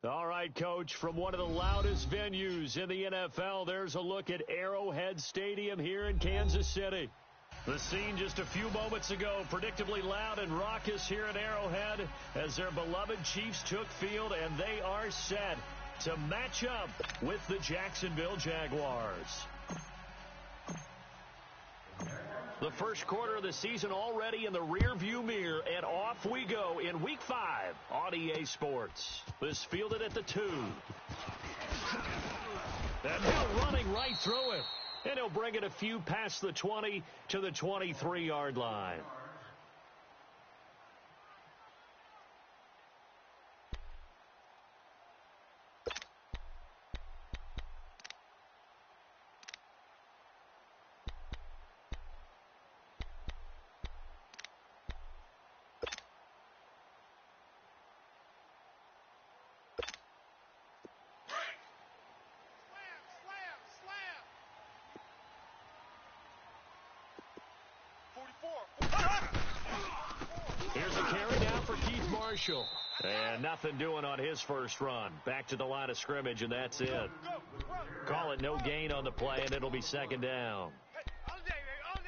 All right, Coach, from one of the loudest venues in the NFL, there's a look at Arrowhead Stadium here in Kansas City. The scene just a few moments ago, predictably loud and raucous here at Arrowhead as their beloved Chiefs took field, and they are set to match up with the Jacksonville Jaguars. The first quarter of the season already in the rearview mirror, and off we go in Week 5 on EA Sports. This fielded at the 2. And now running right through it. And he'll bring it a few past the 20 to the 23-yard line. Here's a carry down for Keith Marshall. And nothing doing on his first run. Back to the line of scrimmage, and that's it. Call it no gain on the play, and it'll be second down.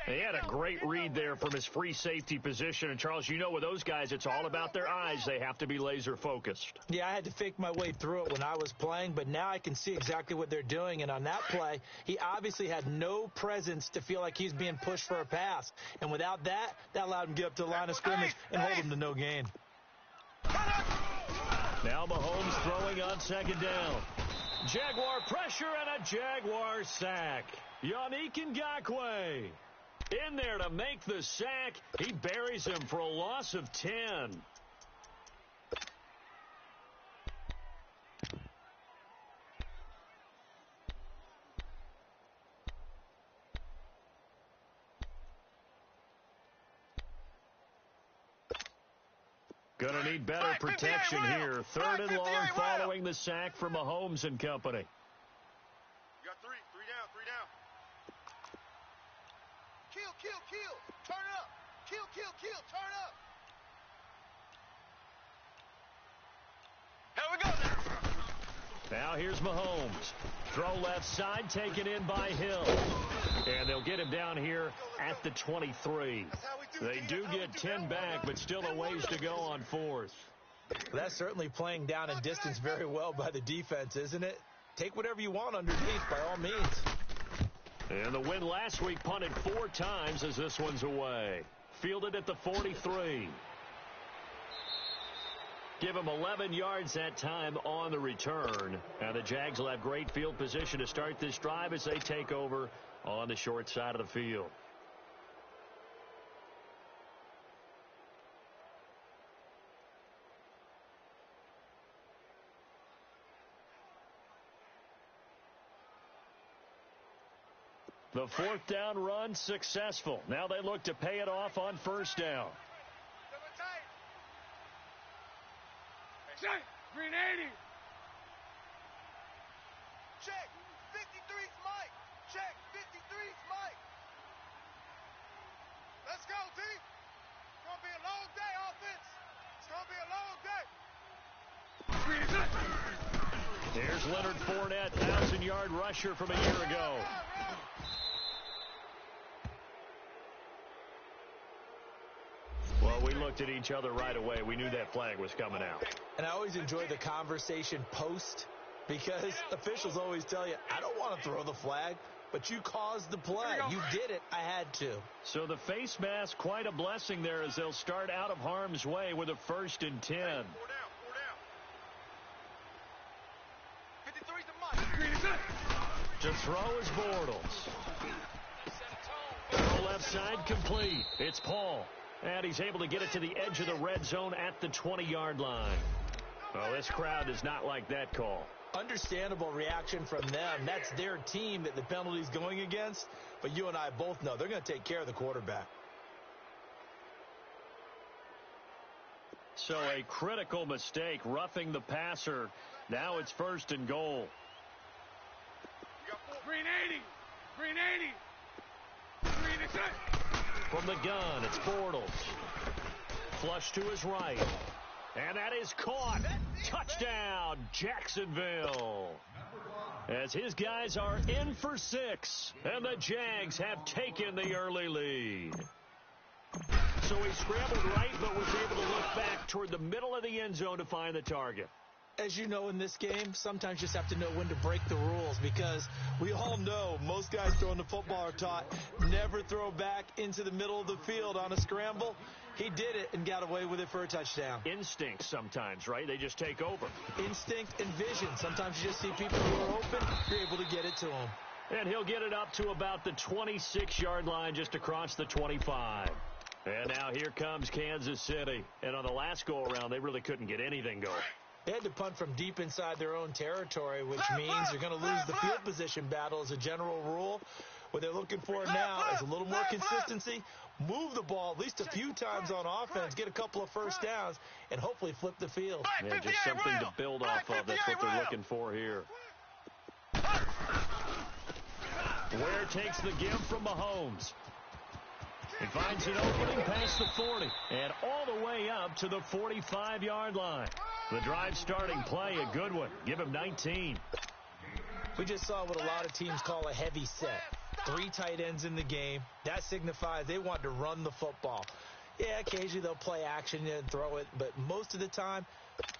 He had a great read there from his free safety position. And, Charles, you know with those guys, it's all about their eyes. They have to be laser-focused. Yeah, I had to fake my way through it when I was playing, but now I can see exactly what they're doing. And on that play, he obviously had no presence to feel like he's being pushed for a pass. And without that, that allowed him to get up to the line of scrimmage and hold him to no gain. Now Mahomes throwing on second down. Jaguar pressure and a Jaguar sack. Yannick Ngakoue in there to make the sack. He buries him for a loss of 10. Gonna need better protection here. Third and long following the sack from Mahomes and company. You got three down. Kill. Turn up. Kill. Turn up. Here we go. Now here's Mahomes. Throw left side, taken in by Hill. And they'll get him down here at the 23. They do get 10 back, but still a ways to go on fourth. That's certainly playing down in distance very well by the defense, isn't it? Take whatever you want underneath by all means. And the win last week punted 4 times as this one's away. Fielded at the 43. Give him 11 yards that time on the return. And the Jags will have great field position to start this drive as they take over on the short side of the field. The fourth down run successful. Now they look to pay it off on first down. Check. Green 80. Check. 53's Mike. Check. 53's Mike. Let's go, T. It's going to be a long day, offense. It's going to be a long day. Here's Leonard Fournette, 1,000-yard rusher from a year ago. Well, we looked at each other right away. We knew that flag was coming out. And I always enjoy the conversation post because officials always tell you, I don't want to throw the flag, but you caused the play. You did it. I had to. So the face mask, quite a blessing there as they'll start out of harm's way with a 1st and 10. 4 down. 53's the Mike. To throw is Bortles. Throw left side complete. It's Paul. And he's able to get it to the edge of the red zone at the 20-yard line. Oh, this crowd does not like that call. Understandable reaction from them. That's their team that the penalty's going against. But you and I both know they're going to take care of the quarterback. So a critical mistake, roughing the passer. Now it's 1st and goal. Green 80. Green is it. From the gun, it's Bortles. Flush to his right. And that is caught. Touchdown, Jacksonville. As his guys are in for 6, and the Jags have taken the early lead. So he scrambled right, but was able to look back toward the middle of the end zone to find the target. As you know, in this game, sometimes you just have to know when to break the rules, because we all know most guys throwing the football are taught never throw back into the middle of the field on a scramble. He did it and got away with it for a touchdown. Instinct sometimes, right? They just take over. Instinct and vision. Sometimes you just see people who are open, you're able to get it to them. And he'll get it up to about the 26-yard line, just across the 25. And now here comes Kansas City. And on the last go-around, they really couldn't get anything going. They had to punt from deep inside their own territory, which means they're going to lose the field position battle as a general rule. What they're looking for now is a little more consistency, move the ball at least a few times on offense, get a couple of first downs, and hopefully flip the field. Yeah, just something to build off of. That's what they're looking for here. Ware takes the give from Mahomes. He finds an opening past the 40 and all the way up to the 45-yard line. The drive starting play, a good one. Give him 19. We just saw what a lot of teams call a heavy set. 3 tight ends in the game. That signifies they want to run the football. Yeah, occasionally they'll play action and throw it, but most of the time,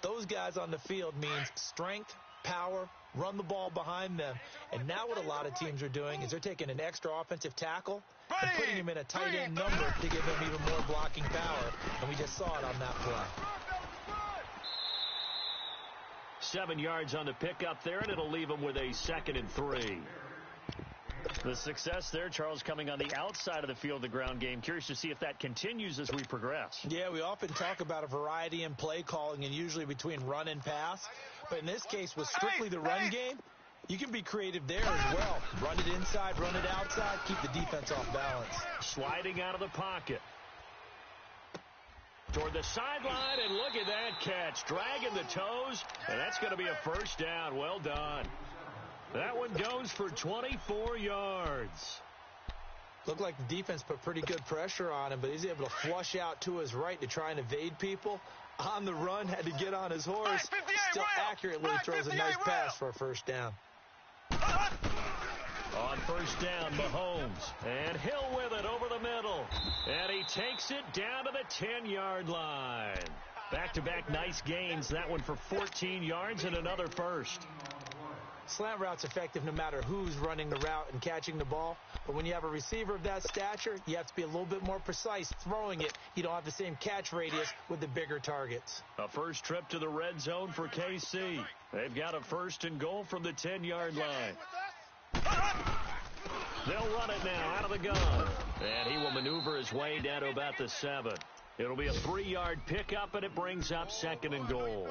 those guys on the field means strength, power, run the ball behind them. And now what a lot of teams are doing is they're taking an extra offensive tackle and putting him in a tight end number to give him even more blocking power. And we just saw it on that play. 7 yards on the pickup there, and it'll leave him with a 2nd and 3. The success there, Charles, coming on the outside of the field, the ground game. Curious to see if that continues as we progress. Yeah, we often talk about a variety in play calling and usually between run and pass. But in this case, with strictly the run game, you can be creative there as well. Run it inside, run it outside, keep the defense off balance. Sliding out of the pocket. Toward the sideline, and look at that catch. Dragging the toes, and that's going to be a first down. Well done. That one goes for 24 yards. Looked like the defense put pretty good pressure on him, but he's able to flush out to his right to try and evade people. On the run, had to get on his horse. Still accurately throws a nice pass for a first down. On first down, Mahomes. And Hill with it over the middle. And he takes it down to the 10-yard line. Back-to-back nice gains. That one for 14 yards and another first. Slant route's effective no matter who's running the route and catching the ball. But when you have a receiver of that stature, you have to be a little bit more precise throwing it. You don't have the same catch radius with the bigger targets. A first trip to the red zone for KC. They've got a 1st and goal from the 10-yard line. They'll run it now out of the gun. And he will maneuver his way down to about the 7. It'll be a 3-yard pickup, and it brings up 2nd and goal.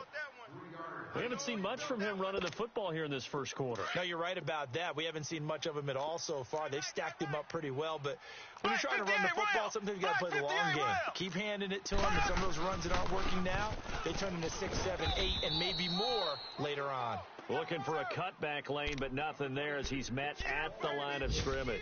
We haven't seen much from him running the football here in this first quarter. No, you're right about that. We haven't seen much of him at all so far. They've stacked him up pretty well, but when you're trying to run the football, sometimes you got to play the long game. Keep handing it to him, and some of those runs that aren't working now, they turn into 6, 7, 8, and maybe more later on. Looking for a cutback lane, but nothing there as he's met at the line of scrimmage.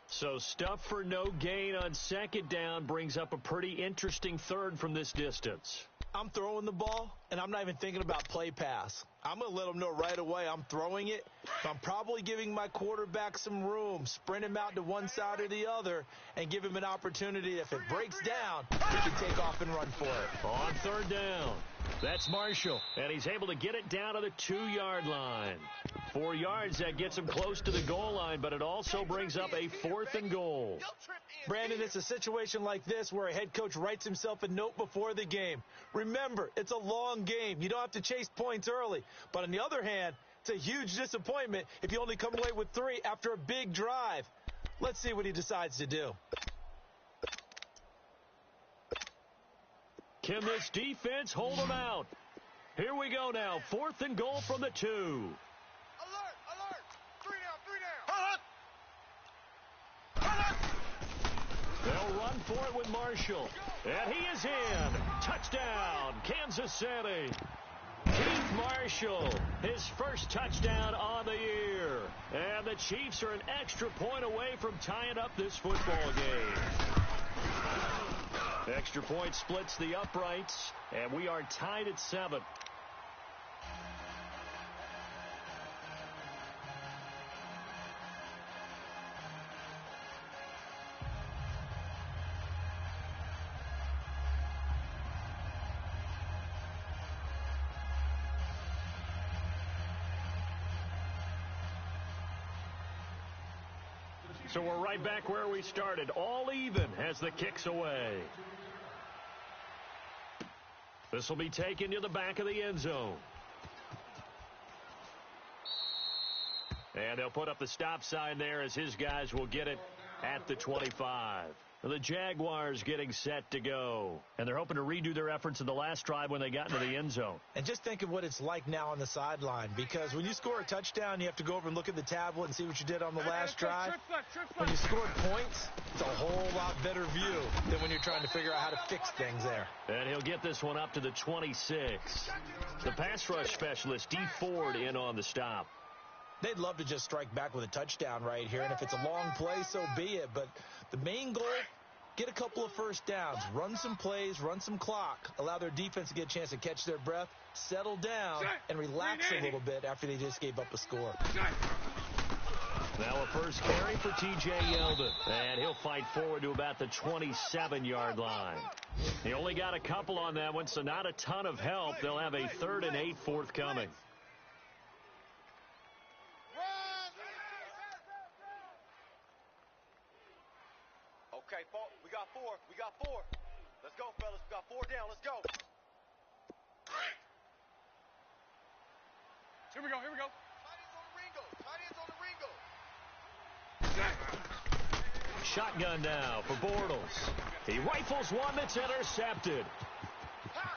So stuff for no gain on 2nd down brings up a pretty interesting 3rd from this distance. I'm throwing the ball, and I'm not even thinking about play pass. I'm going to let them know right away I'm throwing it. I'm probably giving my quarterback some room, sprint him out to one side or the other, and give him an opportunity. If it breaks down, he can take off and run for it. On 3rd down, that's Marshall, and he's able to get it down to the 2-yard line. 4 yards, that gets him close to the goal line, but it also brings up a 4th and goal. Brandon, it's a situation like this where a head coach writes himself a note before the game. Remember, it's a long game. You don't have to chase points early. But on the other hand, it's a huge disappointment if you only come away with 3 after a big drive. Let's see what he decides to do. Can this defense hold him out? Here we go now. 4th and goal from the 2. Alert! 3 down! They'll run for it with Marshall. And he is in. Touchdown, Kansas City. Keith Marshall, his first touchdown on the year. And the Chiefs are an extra point away from tying up this football game. Extra point splits the uprights, and we are tied at 7. So we're right back where we started, all even as the kick's away. This will be taken to the back of the end zone. And they'll put up the stop sign there as his guys will get it at the 25. The Jaguars getting set to go. And they're hoping to redo their efforts in the last drive when they got into the end zone. And just think of what it's like now on the sideline, because when you score a touchdown, you have to go over and look at the tablet and see what you did on the last drive. When you scored points, it's a whole lot better view than when you're trying to figure out how to fix things there. And he'll get this one up to the 26. The pass rush specialist, D. Ford, in on the stop. They'd love to just strike back with a touchdown right here, and if it's a long play, so be it. But the main goal, get a couple of first downs, run some plays, run some clock, allow their defense to get a chance to catch their breath, settle down, and relax a little bit after they just gave up a score. Now a first carry for T.J. Yeldon, and he'll fight forward to about the 27-yard line. He only got a couple on that one, so not a ton of help. They'll have a 3rd and 8 forthcoming. Okay, we got 4. We got 4. Let's go, fellas. We got 4 down. Let's go. Here we go. Here we go. Tight ends on the Ringo. Shotgun now for Bortles. He rifles one that's intercepted.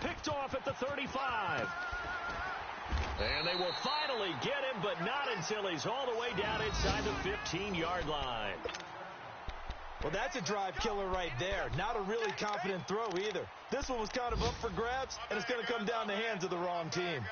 Picked off at the 35. And they will finally get him, but not until he's all the way down inside the 15-yard line. Well, that's a drive killer right there. Not a really confident throw either. This one was kind of up for grabs, and it's going to come down the hands of the wrong team.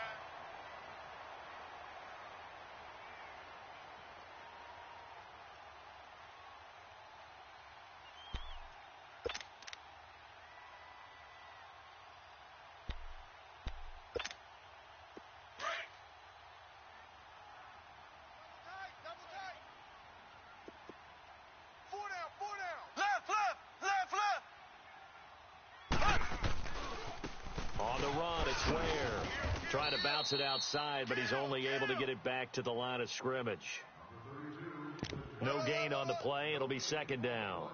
Trying to bounce it outside, but he's only able to get it back to the line of scrimmage. No gain on the play. It'll be 2nd down.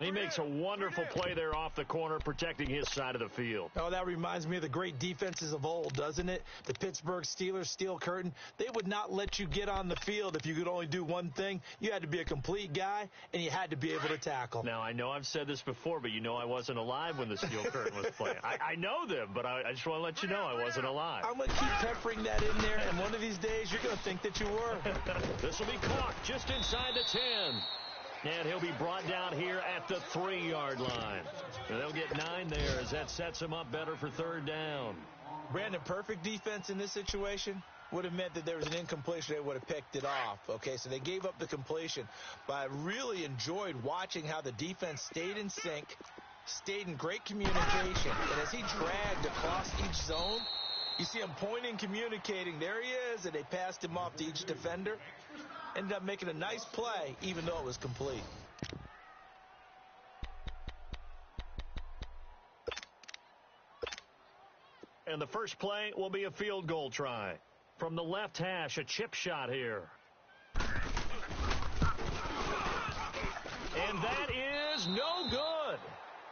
He makes a wonderful play there off the corner, protecting his side of the field. Oh, that reminds me of the great defenses of old, doesn't it? The Pittsburgh Steelers steel curtain. They would not let you get on the field if you could only do one thing. You had to be a complete guy, and you had to be able to tackle. Now, I know I've said this before, but you know I wasn't alive when the steel curtain was playing. I know them, but I just want to let you know I wasn't alive. I'm going to keep peppering that in there, and one of these days you're going to think that you were. This will be caught just inside the 10. And he'll be brought down here at the 3-yard line. And they'll get 9 there as that sets him up better for 3rd down. Brandon, perfect defense in this situation would have meant that there was an incompletion. They would have picked it off. Okay, so they gave up the completion. But I really enjoyed watching how the defense stayed in sync, stayed in great communication. And as he dragged across each zone, you see him pointing, communicating. There he is, and they passed him off to each defender. Ended up making a nice play, even though it was complete. And the first play will be a field goal try. From the left hash, a chip shot here. And that is no good.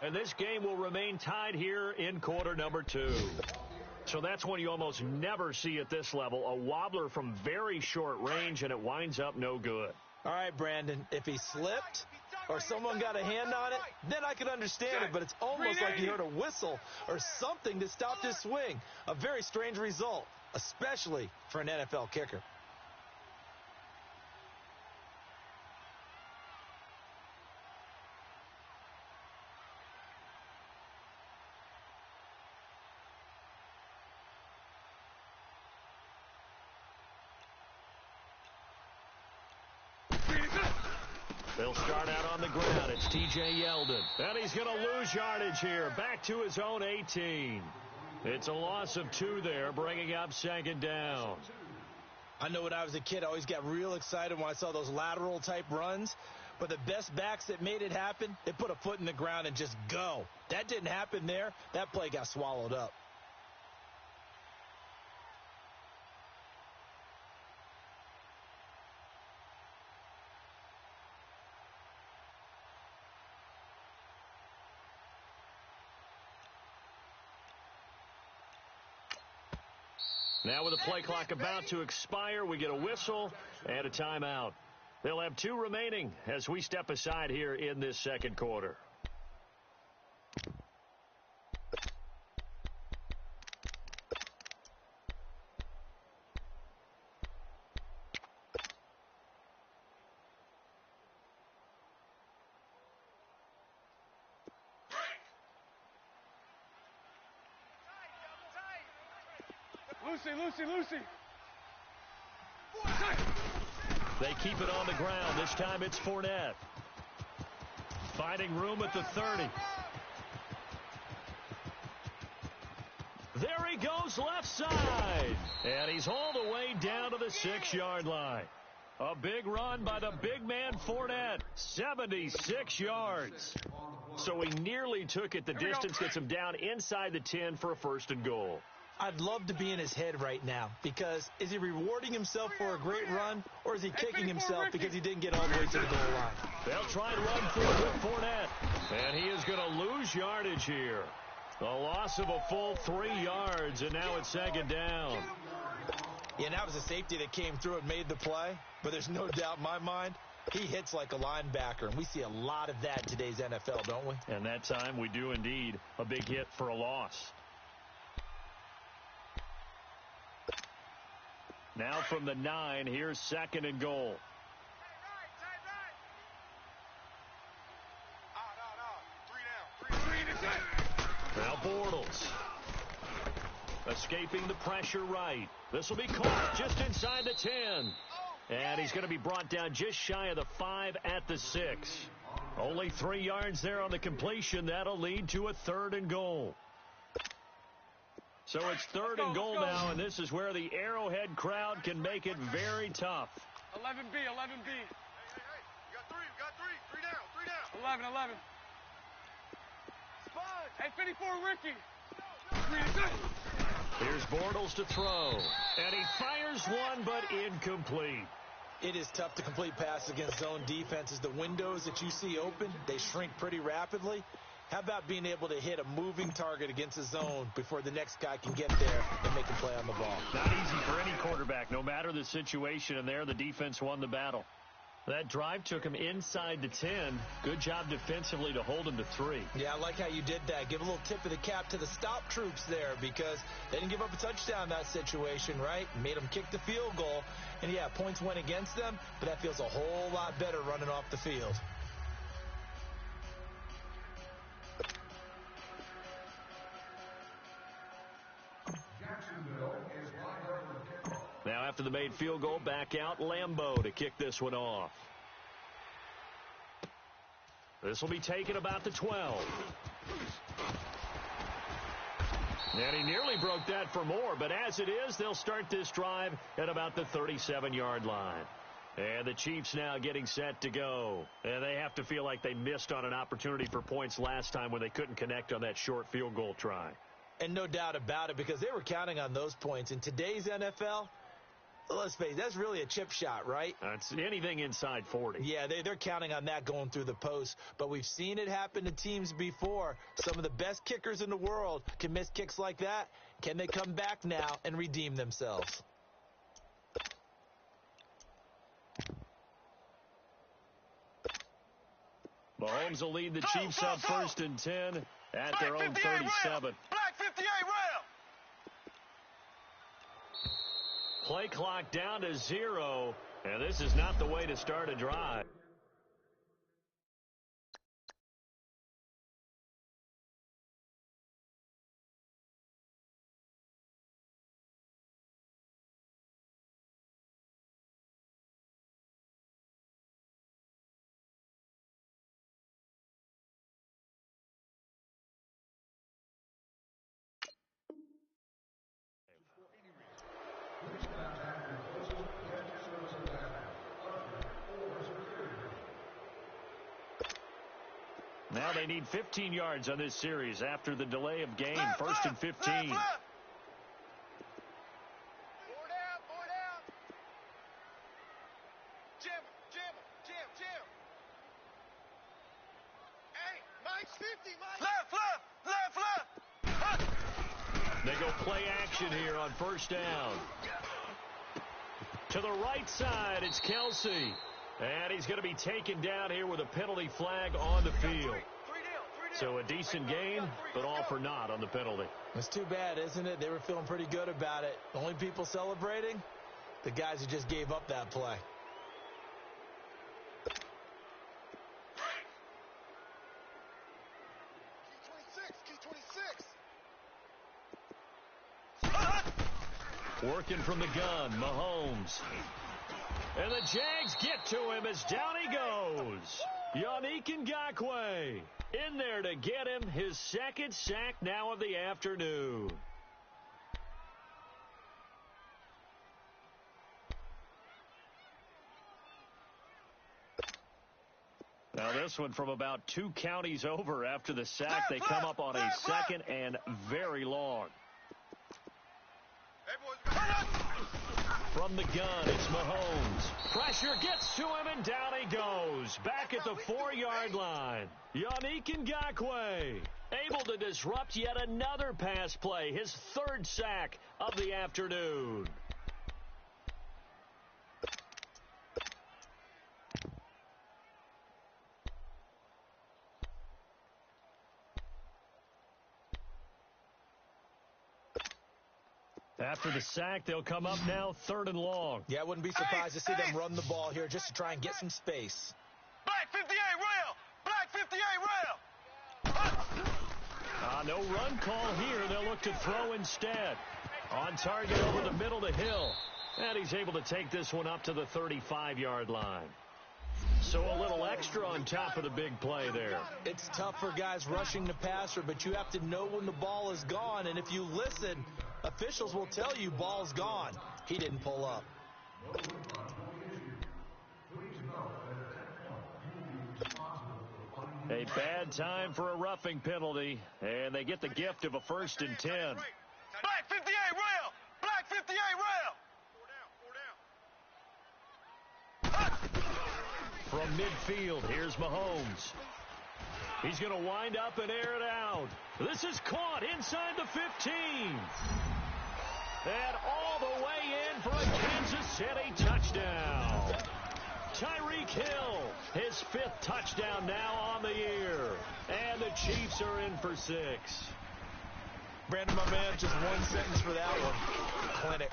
And this game will remain tied here in quarter number 2. So that's one you almost never see at this level. A wobbler from very short range, and it winds up no good. All right, Brandon, if he slipped or someone got a hand on it, then I could understand it. But it's almost like he heard a whistle or something that stopped his swing. A very strange result, especially for an NFL kicker. They'll start out on the ground. It's T.J. Yeldon. And he's going to lose yardage here. Back to his own 18. It's a loss of 2 there, bringing up second down. I know when I was a kid, I always got real excited when I saw those lateral-type runs. But the best backs that made it happen, they put a foot in the ground and just go. That didn't happen there. That play got swallowed up. Now with the play clock about to expire, we get a whistle and a timeout. They'll have 2 remaining as we step aside here in this second quarter. Lucy. They keep it on the ground. This time it's Fournette. Finding room at the 30. There he goes left side. And he's all the way down to the 6-yard line. A big run by the big man Fournette. 76 yards. So he nearly took it the distance, gets him down inside the 10 for a 1st and goal. I'd love to be in his head right now because is he rewarding himself for a great run or is he kicking himself because he didn't get all the way to the goal line? They'll try and run through it with Fournette. And he is going to lose yardage here. A loss of a full 3 yards, and now it's second down. Yeah, and that was a safety that came through and made the play. But there's no doubt in my mind, he hits like a linebacker. And we see a lot of that in today's NFL, don't we? And that time we do indeed. A big hit for a loss. Now from the 9, here's 2nd and goal. Now Bortles. Escaping the pressure right. This will be caught just inside the 10. And he's going to be brought down just shy of the 5 at the 6. Only 3 yards there on the completion. That'll lead to a 3rd and goal. So it's 3rd and goal now, and this is where the Arrowhead crowd can make it very tough. 11B. Hey, you got three down. 11. Spud. Hey, 54, Ricky. Here's Bortles to throw, and he fires one, but incomplete. It is tough to complete passes against zone defenses. The windows that you see open, they shrink pretty rapidly. How about being able to hit a moving target against a zone before the next guy can get there and make a play on the ball? Not easy for any quarterback, no matter the situation, and there the defense won the battle. That drive took him inside the 10. Good job defensively to hold him to 3. Yeah, I like how you did that. Give a little tip of the cap to the stop troops there because they didn't give up a touchdown in that situation, right? Made them kick the field goal. And, yeah, points went against them, but that feels a whole lot better running off the field. Now after the made field goal, back out Lambeau to kick this one off. This will be taken about the 12. And he nearly broke that for more, but as it is, they'll start this drive at about the 37-yard line. And the Chiefs now getting set to go. And they have to feel like they missed on an opportunity for points last time when they couldn't connect on that short field goal try. And no doubt about it, because they were counting on those points. In today's NFL, let's face it, that's really a chip shot, right? It's anything inside 40. Yeah, they're counting on that going through the post. But we've seen it happen to teams before. Some of the best kickers in the world can miss kicks like that. Can they come back now and redeem themselves? Mahomes will lead the Chiefs up 1st and 10 at their own 37. Black 58 round. Play clock down to 0, and this is not the way to start a drive. they need 15 yards on this series after the delay of game. First and 15. They go play action here on first down. To the right side, it's Kelsey. And he's going to be taken down here with a penalty flag on the field. So a decent gain, but all for naught on the penalty. It's too bad, isn't it? They were feeling pretty good about it. The only people celebrating, the guys who just gave up that play. Working from the gun, Mahomes. And the Jags get to him as down he goes. Yannick Ngakoue in there to get him his second sack now of the afternoon. Now this one from about 2 counties over after the sack. They come up on a second and very long. From the gun, it's Mahomes. Pressure gets to him, and down he goes. Back at the 4-yard line. Yannick Ngakoue able to disrupt yet another pass play. His 3rd sack of the afternoon. After the sack, they'll come up now 3rd and long. Yeah, I wouldn't be surprised to see them run the ball here just to try and get some space. Black 58 rail! Black 58 rail! No run call here. They'll look to throw instead. On target over the middle to Hill. And he's able to take this one up to the 35-yard line. So a little extra on top of the big play there. It's tough for guys rushing the passer, but you have to know when the ball is gone. And if you listen, officials will tell you ball's gone. He didn't pull up. A bad time for a roughing penalty, and they get the gift of a 1st and 10. Black 58 rail! Black 58 rail! From midfield, here's Mahomes. He's going to wind up and air it out. This is caught inside the 15. And all the way in for a Kansas City touchdown. Tyreek Hill, his 5th touchdown now on the year. And the Chiefs are in for 6. Brandon, my man, just one sentence for that one. Clinic.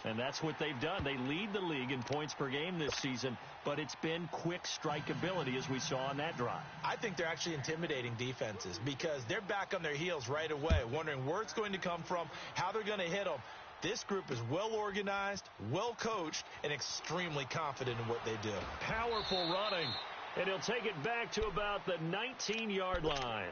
And that's what they've done. They lead the league in points per game this season, but it's been quick strike ability as we saw on that drive. I think they're actually intimidating defenses because they're back on their heels right away, wondering where it's going to come from, how they're going to hit them. This group is well organized, well coached, and extremely confident in what they do. Powerful running, and he'll take it back to about the 19-yard line.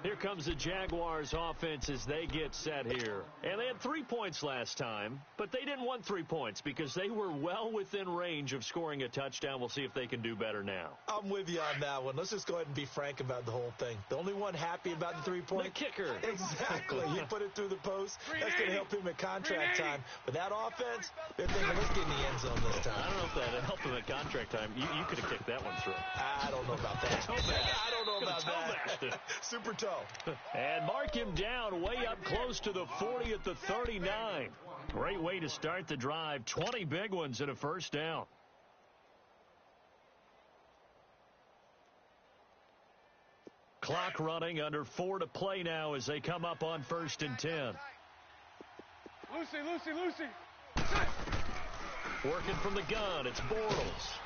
Here comes the Jaguars offense as they get set here. And they had 3 points last time, but they didn't want 3 points because they were well within range of scoring a touchdown. We'll see if they can do better now. I'm with you on that one. Let's just go ahead and be frank about the whole thing. The only one happy about the 3-point? The kicker. Exactly. He put it through the post. That's going to help him at contract time. But that offense, they're thinking, let's get in the end zone this time. I don't know if that helped him at contract time. You could have kicked that one through. I don't know about that. I don't know about that. Super toe. And mark him down way up close to the 40 at the 39. Great way to start the drive. 20 big ones and a 1st down. Clock running, under 4 to play now as they come up on 1st and 10. Lucy. Working from the gun, it's Bortles.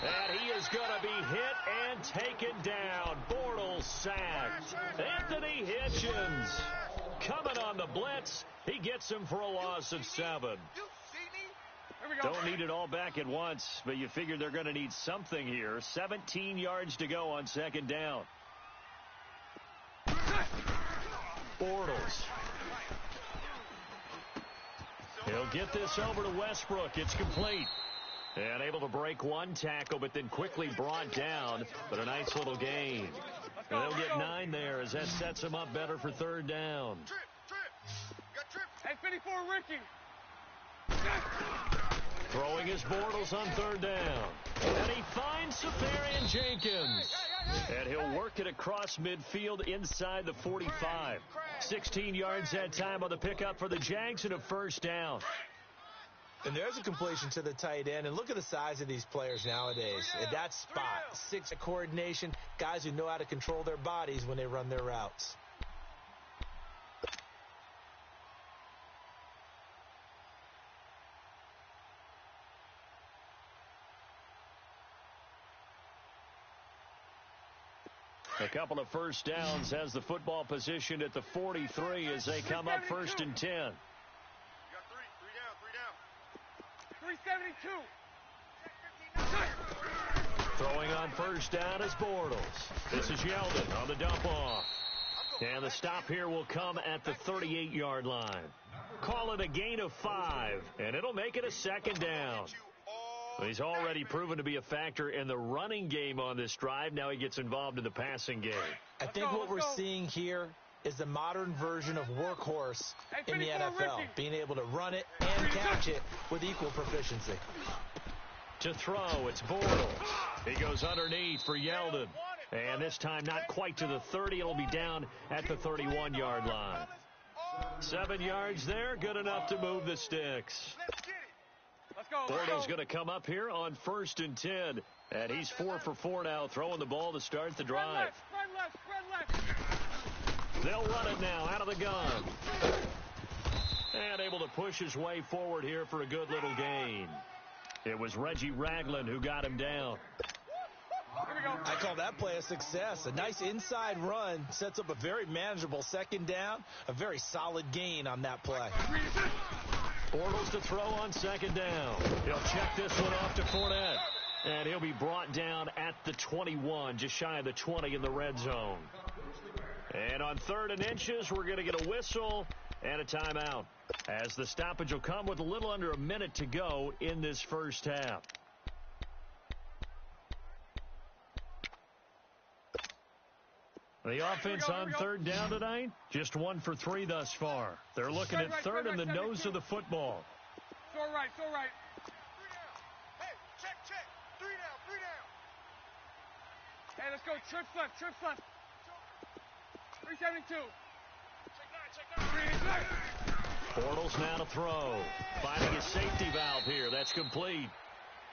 And he is going to be hit and taken down. Bortles sacked. Anthony Hitchens coming on the blitz. He gets him for a loss of 7. Don't need it all back at once, but you figure they're going to need something here. 17 yards to go on 2nd down. Bortles. He'll get this over to Westbrook. It's complete. And able to break one tackle, but then quickly brought down. But a nice little gain. And they'll get 9 there as that sets them up better for third down. Hey, 54, Ricky. Throwing his Bortles on third down. And he finds Safarian Jenkins. And he'll work it across midfield inside the 45. 16 yards that time on the pickup for the Jags and a first down. And there's a completion to the tight end. And look at the size of these players nowadays. At that spot, 6 coordination, guys who know how to control their bodies when they run their routes. A couple of first downs has the football positioned at the 43 as they come up first and 10. You got 3 down. 372. Throwing on first down is Bortles. This is Yeldon on the dump off. And the stop here will come at the 38-yard line. Call it a gain of 5, and it'll make it a second down. He's already proven to be a factor in the running game on this drive. Now he gets involved in the passing game. I think what we're seeing here is the modern version of workhorse in the NFL, being able to run it and catch it with equal proficiency. To throw, it's Bortles. He goes underneath for Yeldon. And this time not quite to the 30. It'll be down at the 31-yard line. 7 yards there, good enough to move the sticks. Bortles going to come up here on first and 10. And he's 4 for 4 now, throwing the ball to start the drive. They'll run it now out of the gun. And able to push his way forward here for a good little gain. It was Reggie Ragland who got him down. I call that play a success. A nice inside run sets up a very manageable second down. A very solid gain on that play. Bortles to throw on second down. He'll check this one off to Fournette. And he'll be brought down at the 21, just shy of the 20 in the red zone. And on 3rd and inches, we're going to get a whistle and a timeout, as the stoppage will come with a little under a minute to go in this first half. The offense on 3rd down tonight, just 1 for 3 thus far. They're looking at 3rd and the nose of the football. It's all right, it's all right. Hey, check. 3 down. Hey, let's go. Trips left. 372. Check 9. Bortles now to throw. Finding his safety valve here. That's complete.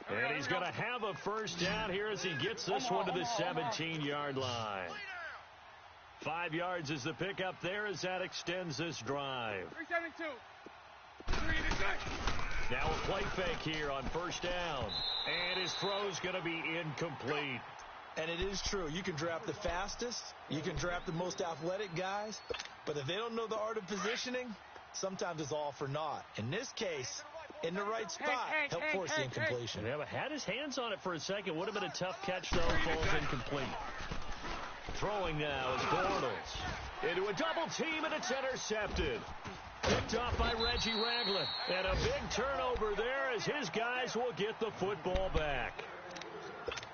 And he's going to have a first down here as he gets this one to the 17-yard line. 5 yards is the pickup there as that extends this drive. 372. Now a play fake here on first down. And his throw's going to be incomplete. And it is true. You can draft the fastest. You can draft the most athletic guys. But if they don't know the art of positioning, sometimes it's all for naught. In this case, in the right spot, helped force the incompletion. Yeah, but had his hands on it for a second. Would have been a tough catch, though. Falls incomplete. Throwing now is Bortles. Into a double team, and it's intercepted. Picked off by Reggie Ragland. And a big turnover there as his guys will get the football back.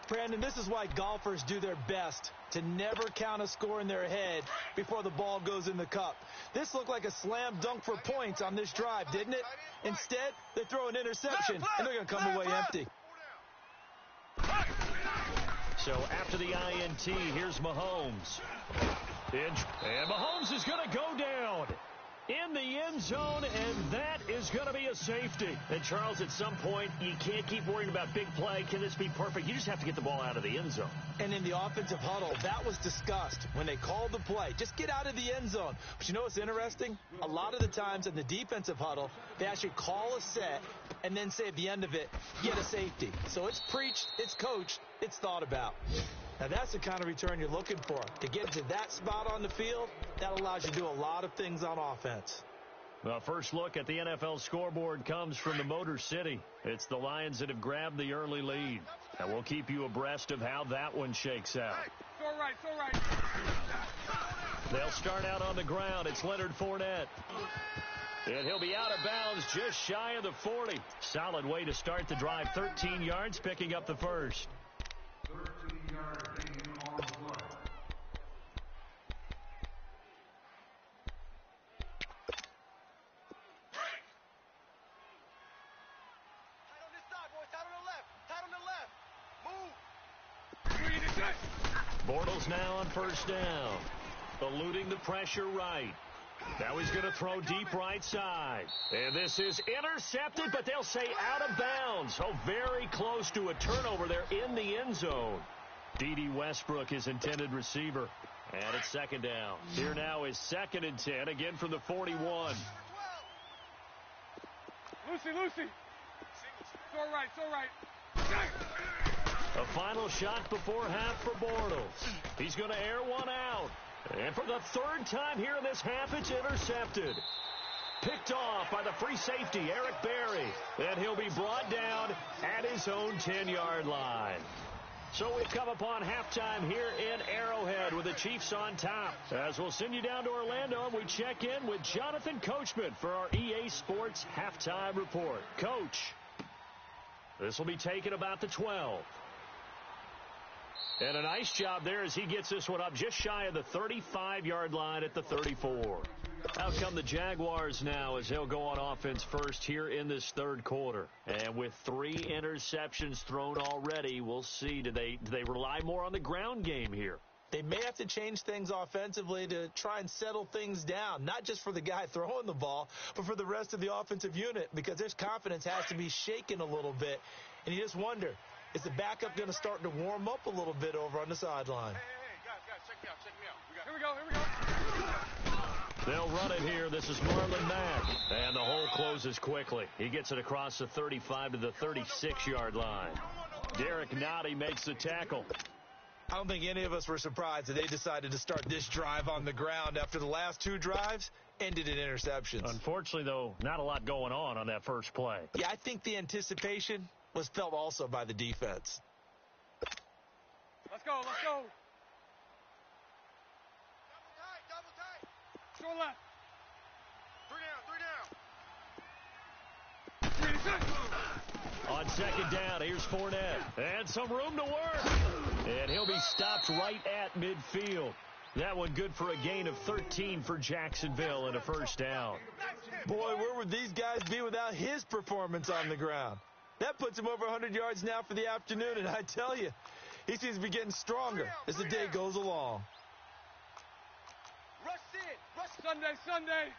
Brandon, this is why golfers do their best to never count a score in their head before the ball goes in the cup. This looked like a slam dunk for points on this drive, didn't it? Instead, they throw an interception, and they're going to come away empty. So after the INT, here's Mahomes. And Mahomes is going to go down in the end zone, and that is going to be a safety. And, Charles, at some point, you can't keep worrying about big play. Can this be perfect? You just have to get the ball out of the end zone. And in the offensive huddle, that was discussed when they called the play. Just get out of the end zone. But you know what's interesting? A lot of the times in the defensive huddle, they actually call a set and then say at the end of it, get a safety. So it's preached, it's coached, it's thought about. Now, that's the kind of return you're looking for. To get to that spot on the field, that allows you to do a lot of things on offense. The first look at the NFL scoreboard comes from the Motor City. It's the Lions that have grabbed the early lead. And we'll keep you abreast of how that one shakes out. It's all right. They'll start out on the ground. It's Leonard Fournette. And he'll be out of bounds just shy of the 40. Solid way to start the drive. 13 yards, picking up the first. Bortles now on first down. Eluding the pressure right. Now he's going to throw deep right side. And this is intercepted, but they'll say out of bounds. Oh, very close to a turnover there in the end zone. D.D. Westbrook, his intended receiver. And it's second down. Here now is 2nd and 10, again from the 41. Lucy. So right. A final shot before half for Bortles. He's going to air one out. And for the 3rd time here in this half, it's intercepted. Picked off by the free safety, Eric Berry. And he'll be brought down at his own 10-yard line. So we've come upon halftime here in Arrowhead with the Chiefs on top. As we'll send you down to Orlando, and we check in with Jonathan Coachman for our EA Sports Halftime Report. Coach, this will be taken about the 12. And a nice job there as he gets this one up just shy of the 35-yard line at the 34. Out come the Jaguars now as they'll go on offense first here in this 3rd quarter. And with 3 interceptions thrown already, we'll see. Do they rely more on the ground game here? They may have to change things offensively to try and settle things down, not just for the guy throwing the ball, but for the rest of the offensive unit, because their confidence has to be shaken a little bit. And you just wonder, is the backup going to start to warm up a little bit over on the sideline? Hey, guys, check me out. Here we go. They'll run it here. This is Marlon Mack. And the hole closes quickly. He gets it across the 35 to the 36-yard line. Derek Nottie makes the tackle. I don't think any of us were surprised that they decided to start this drive on the ground after the last 2 drives ended in interceptions. Unfortunately, though, not a lot going on that first play. Yeah, I think the anticipation was felt also by the defense. Let's go. Double tight. Short left. 3 down. On 2nd down, here's Fournette. And some room to work. And he'll be stopped right at midfield. That one good for a gain of 13 for Jacksonville and a first down. Boy, where would these guys be without his performance on the ground? That puts him over 100 yards now for the afternoon, and I tell you, he seems to be getting stronger as the day goes along. Rush Sunday.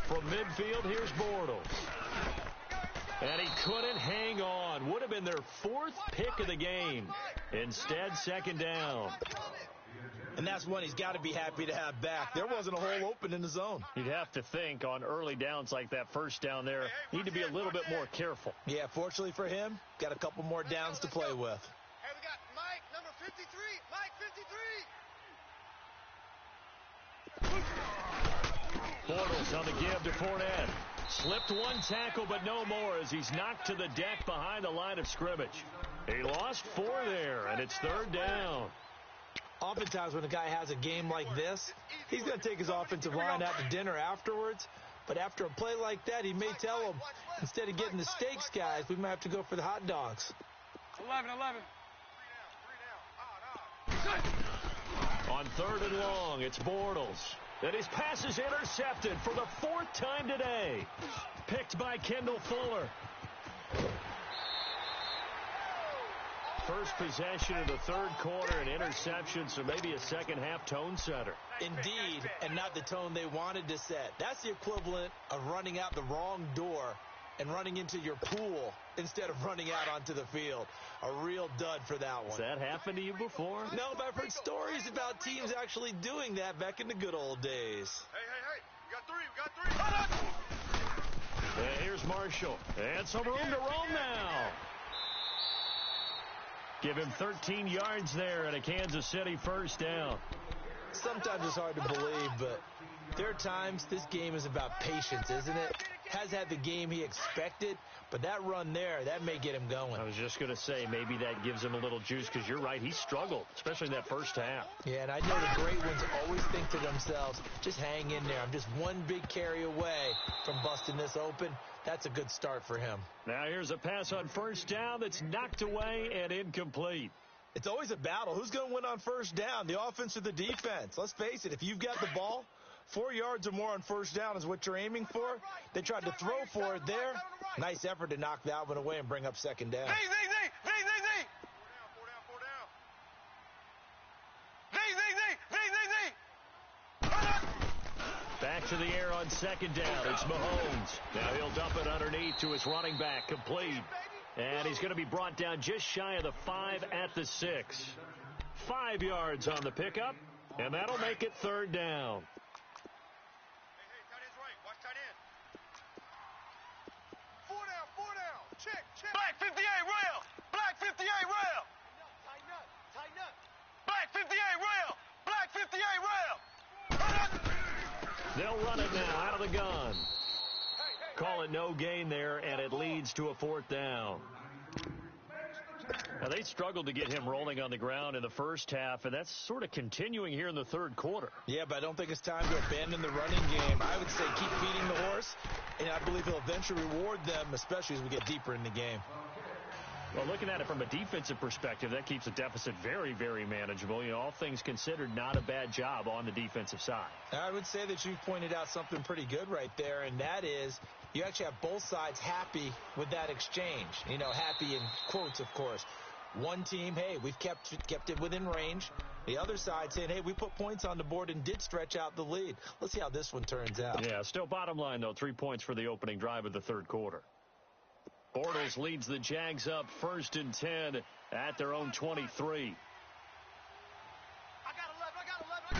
From midfield, here's Bortles. And he couldn't hang on. Would have been their 4th pick of the game. Instead, 2nd down. And that's one he's got to be happy to have back. There wasn't a hole open in the zone. You'd have to think on early downs like that first down there, need to be a little bit more careful. Yeah, fortunately for him, got a couple more downs to play with. Hey, we got Mike, number 53. Mike, 53. Bortles on the give to Fournette. Slipped one tackle, but no more as he's knocked to the deck behind the line of scrimmage. He lost 4 there, and it's 3rd down. Oftentimes when a guy has a game like this, he's going to take his offensive line out to dinner afterwards. But after a play like that, he may tell them, instead of getting the steaks, guys, we might have to go for the hot dogs. 11. On 3rd and long, it's Bortles. And his pass is intercepted for the 4th time today. Picked by Kendall Fuller. First possession of the 3rd quarter, an interception, so maybe a second-half tone setter. Indeed, and not the tone they wanted to set. That's the equivalent of running out the wrong door and running into your pool instead of running out onto the field. A real dud for that one. Has that happened to you before? No, but I've heard stories about teams actually doing that back in the good old days. Hey. We got 3. And here's Marshall. And some room to roam now. Give him 13 yards there and a Kansas City first down. Sometimes it's hard to believe, but there are times this game is about patience, isn't it? Has had the game he expected, but that run there, that may get him going. I was just going to say, maybe that gives him a little juice, because you're right, he struggled, especially in that first half. Yeah, and I know the great ones always think to themselves, just hang in there. I'm just one big carry away from busting this open. That's a good start for him. Now here's a pass on first down that's knocked away and incomplete. It's always a battle. Who's going to win on first down, the offense or the defense? Let's face it, if you've got the ball, 4 yards or more on first down is what you're aiming for. They tried to throw for it there. Nice effort to knock that one away and bring up 2nd down. Zing. back to the air on second down. It's Mahomes. Now he'll dump it underneath to his running back, complete. And he's going to be brought down just shy of the 5 at the 6. 5 yards on the pickup, and that'll make it third down. Hey, tight end's right. Watch tight end. 4 down. Check. Black 58 rail. Black 58 rail. Tighten up. Black 58 rail. Black 58 rail. They'll run it now out of the gun. Call it no gain there, and it leads to a 4th down. Now, they struggled to get him rolling on the ground in the first half, and that's sort of continuing here in the third quarter. Yeah, but I don't think it's time to abandon the running game. I would say keep feeding the horse, and I believe he'll eventually reward them, especially as we get deeper in the game. Well, looking at it from a defensive perspective, that keeps the deficit very, very manageable. You know, all things considered, not a bad job on the defensive side. I would say that you pointed out something pretty good right there, and that is you actually have both sides happy with that exchange. You know, happy in quotes, of course. One team, hey, we've kept it within range. The other side saying, hey, we put points on the board and did stretch out the lead. Let's see how this one turns out. Yeah, still bottom line, though, 3 points for the opening drive of the third quarter. Bortles leads the Jags up 1st and 10 at their own 23. I got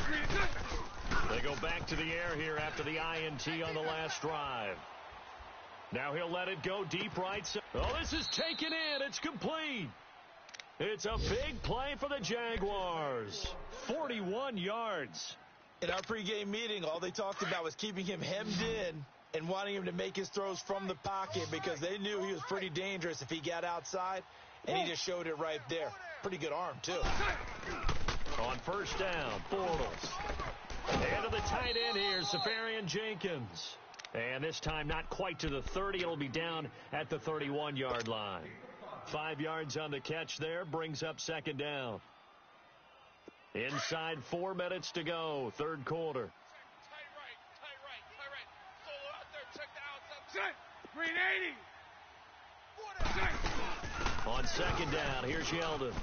11. They go back to the air here after the INT on the last drive. Now he'll let it go deep right side. Oh, this is taken in. It's complete. It's a big play for the Jaguars. 41 yards. In our pregame meeting, all they talked about was keeping him hemmed in and wanting him to make his throws from the pocket because they knew he was pretty dangerous if he got outside, and he just showed it right there. Pretty good arm, too. On 1st down, Bortles. And to the tight end here, Safarian Jenkins. And this time not quite to the 30. It'll be down at the 31-yard line. 5 yards on the catch there, brings up 2nd down. Inside 4 minutes to go, third quarter. Green 80. On 2nd down, here's Yeldon.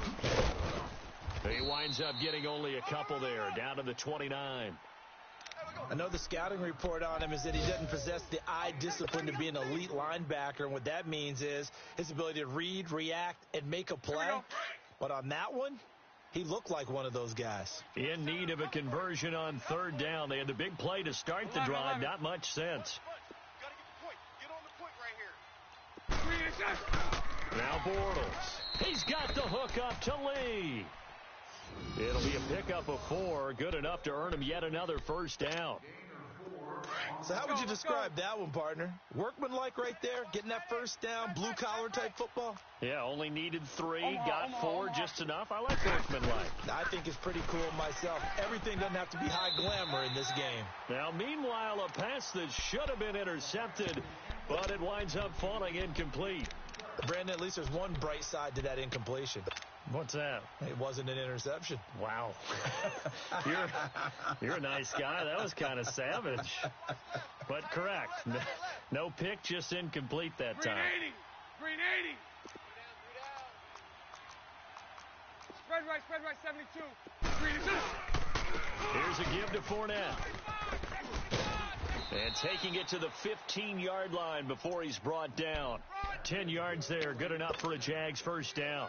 He winds up getting only a couple there, down to the 29. I know the scouting report on him is that he doesn't possess the eye discipline to be an elite linebacker, and what that means is his ability to read, react, and make a play. But on that one, he looked like one of those guys. In need of a conversion on 3rd down. They had the big play to start the drive, not much sense. Now Bortles. He's got the hook up to Lee. It'll be a pickup of 4. Good enough to earn him yet another 1st down. So how would you describe that one, partner? Workmanlike right there, getting that 1st down, blue-collar type football? Yeah, only needed 3, got 4, just enough. I like workmanlike. I think it's pretty cool myself. Everything doesn't have to be high glamour in this game. Now, meanwhile, a pass that should have been intercepted, but it winds up falling incomplete. Brandon, at least there's one bright side to that incompletion. What's that? It wasn't an interception. Wow. You're a nice guy. That was kind of savage. But correct. No pick, just incomplete that time. Green 80. Spread right, 72. Green is Here's a give to Fournette. And taking it to the 15-yard line before he's brought down. 10 yards there, good enough for a Jags 1st down.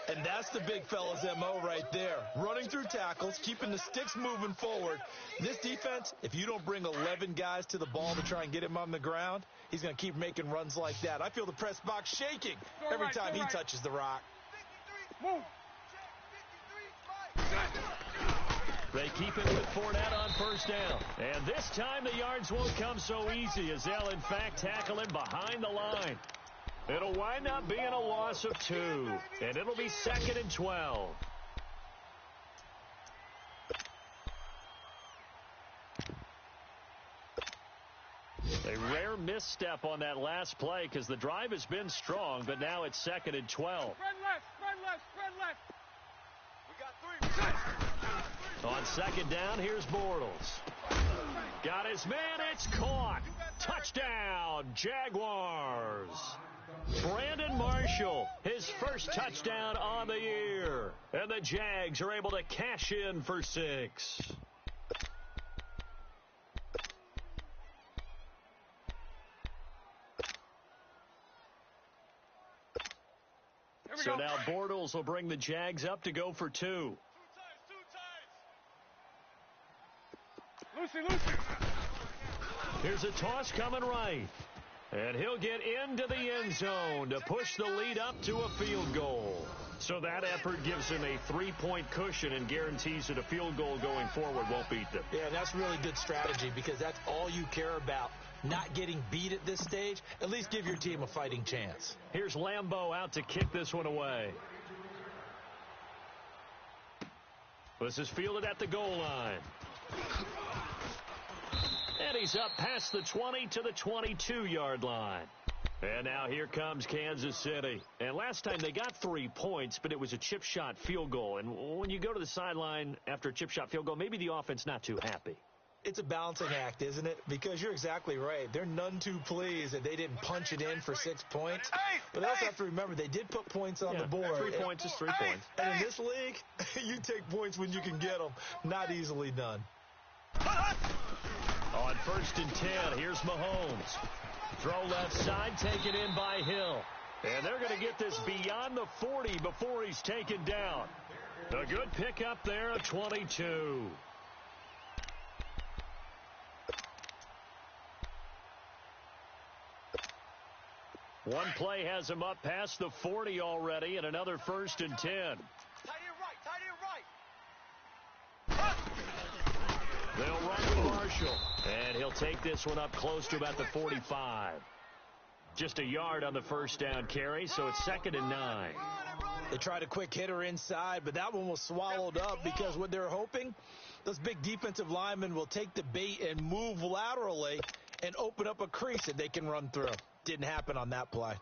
And that's the big fella's M.O. right there. Running through tackles, keeping the sticks moving forward. This defense, if you don't bring 11 guys to the ball to try and get him on the ground, he's going to keep making runs like that. I feel the press box shaking every time he touches the rock. Move. They keep it with Fournette on 1st down. And this time the yards won't come so easy as they'll, in fact, tackle him behind the line. It'll wind up being a loss of 2, and it'll be 2nd and 12. A rare misstep on that last play because the drive has been strong, but now it's 2nd and 12. Spread left. We got 3. On 2nd down, here's Bortles. Got his man, it's caught. Touchdown, Jaguars. Brandon Marshall, his first touchdown on the year. And the Jags are able to cash in for 6. So now Bortles will bring the Jags up to go for two. Lucy. Here's a toss coming right. And he'll get into the end zone to push the lead up to a field goal. So that effort gives him a 3-point cushion and guarantees that a field goal going forward won't beat them. Yeah, that's really good strategy because that's all you care about. Not getting beat at this stage. At least give your team a fighting chance. Here's Lambeau out to kick this one away. This is fielded at the goal line. And he's up past the 20 to the 22-yard line. And now here comes Kansas City. And last time they got 3 points, but it was a chip shot field goal. And when you go to the sideline after a chip shot field goal, maybe the offense not too happy. It's a balancing act, isn't it? Because you're exactly right. They're none too pleased that they didn't punch it in for 6 points. But they also have to remember they did put points on the board. 3 points is 3 points. And in this league, you take points when you can get them. Not easily done. On 1st and 10, here's Mahomes. Throw left side, taken in by Hill. And they're going to get this beyond the 40 before he's taken down. A good pickup there, a 22. One play has him up past the 40 already, and another 1st and 10. Tight end right. They'll run with Marshall, and he'll take this one up close to about the 45. Just a yard on the first down carry, so it's 2nd and 9. They tried a quick hitter inside, but that one was swallowed up because what they're hoping, those big defensive linemen will take the bait and move laterally and open up a crease that they can run through. Didn't happen on that play.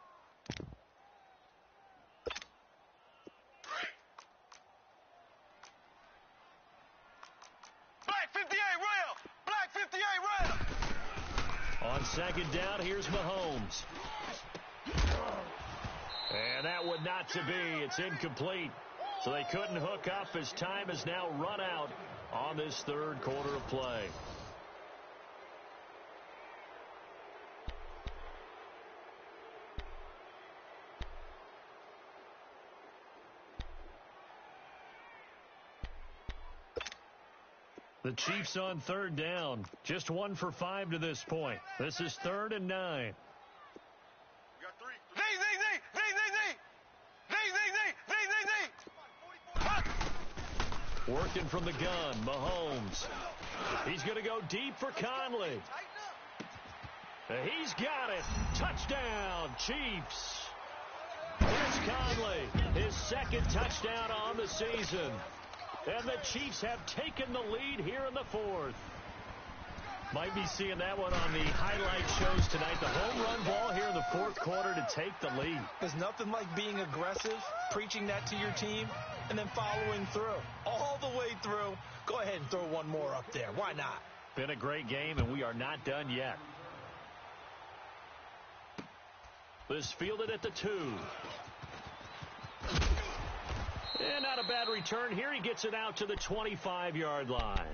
Black 58 rail. Black 58 rail. On 2nd down, here's Mahomes. And that would not to be. It's incomplete. So they couldn't hook up as time has now run out on this 3rd quarter of play. The Chiefs on 3rd down. Just 1 for 5 to this point. This is 3rd and 9. We got 3. Z. Working from the gun, Mahomes. He's going to go deep for Conley. He's got it. Touchdown, Chiefs. Here's Conley, his 2nd touchdown on the season. And the Chiefs have taken the lead here in the 4th. Might be seeing that one on the highlight shows tonight. The home run ball here in the 4th quarter to take the lead. There's nothing like being aggressive, preaching that to your team, and then following through. All the way through. Go ahead and throw one more up there. Why not? Been a great game, and we are not done yet. This fielded at the 2. And not a bad return here. He gets it out to the 25-yard line.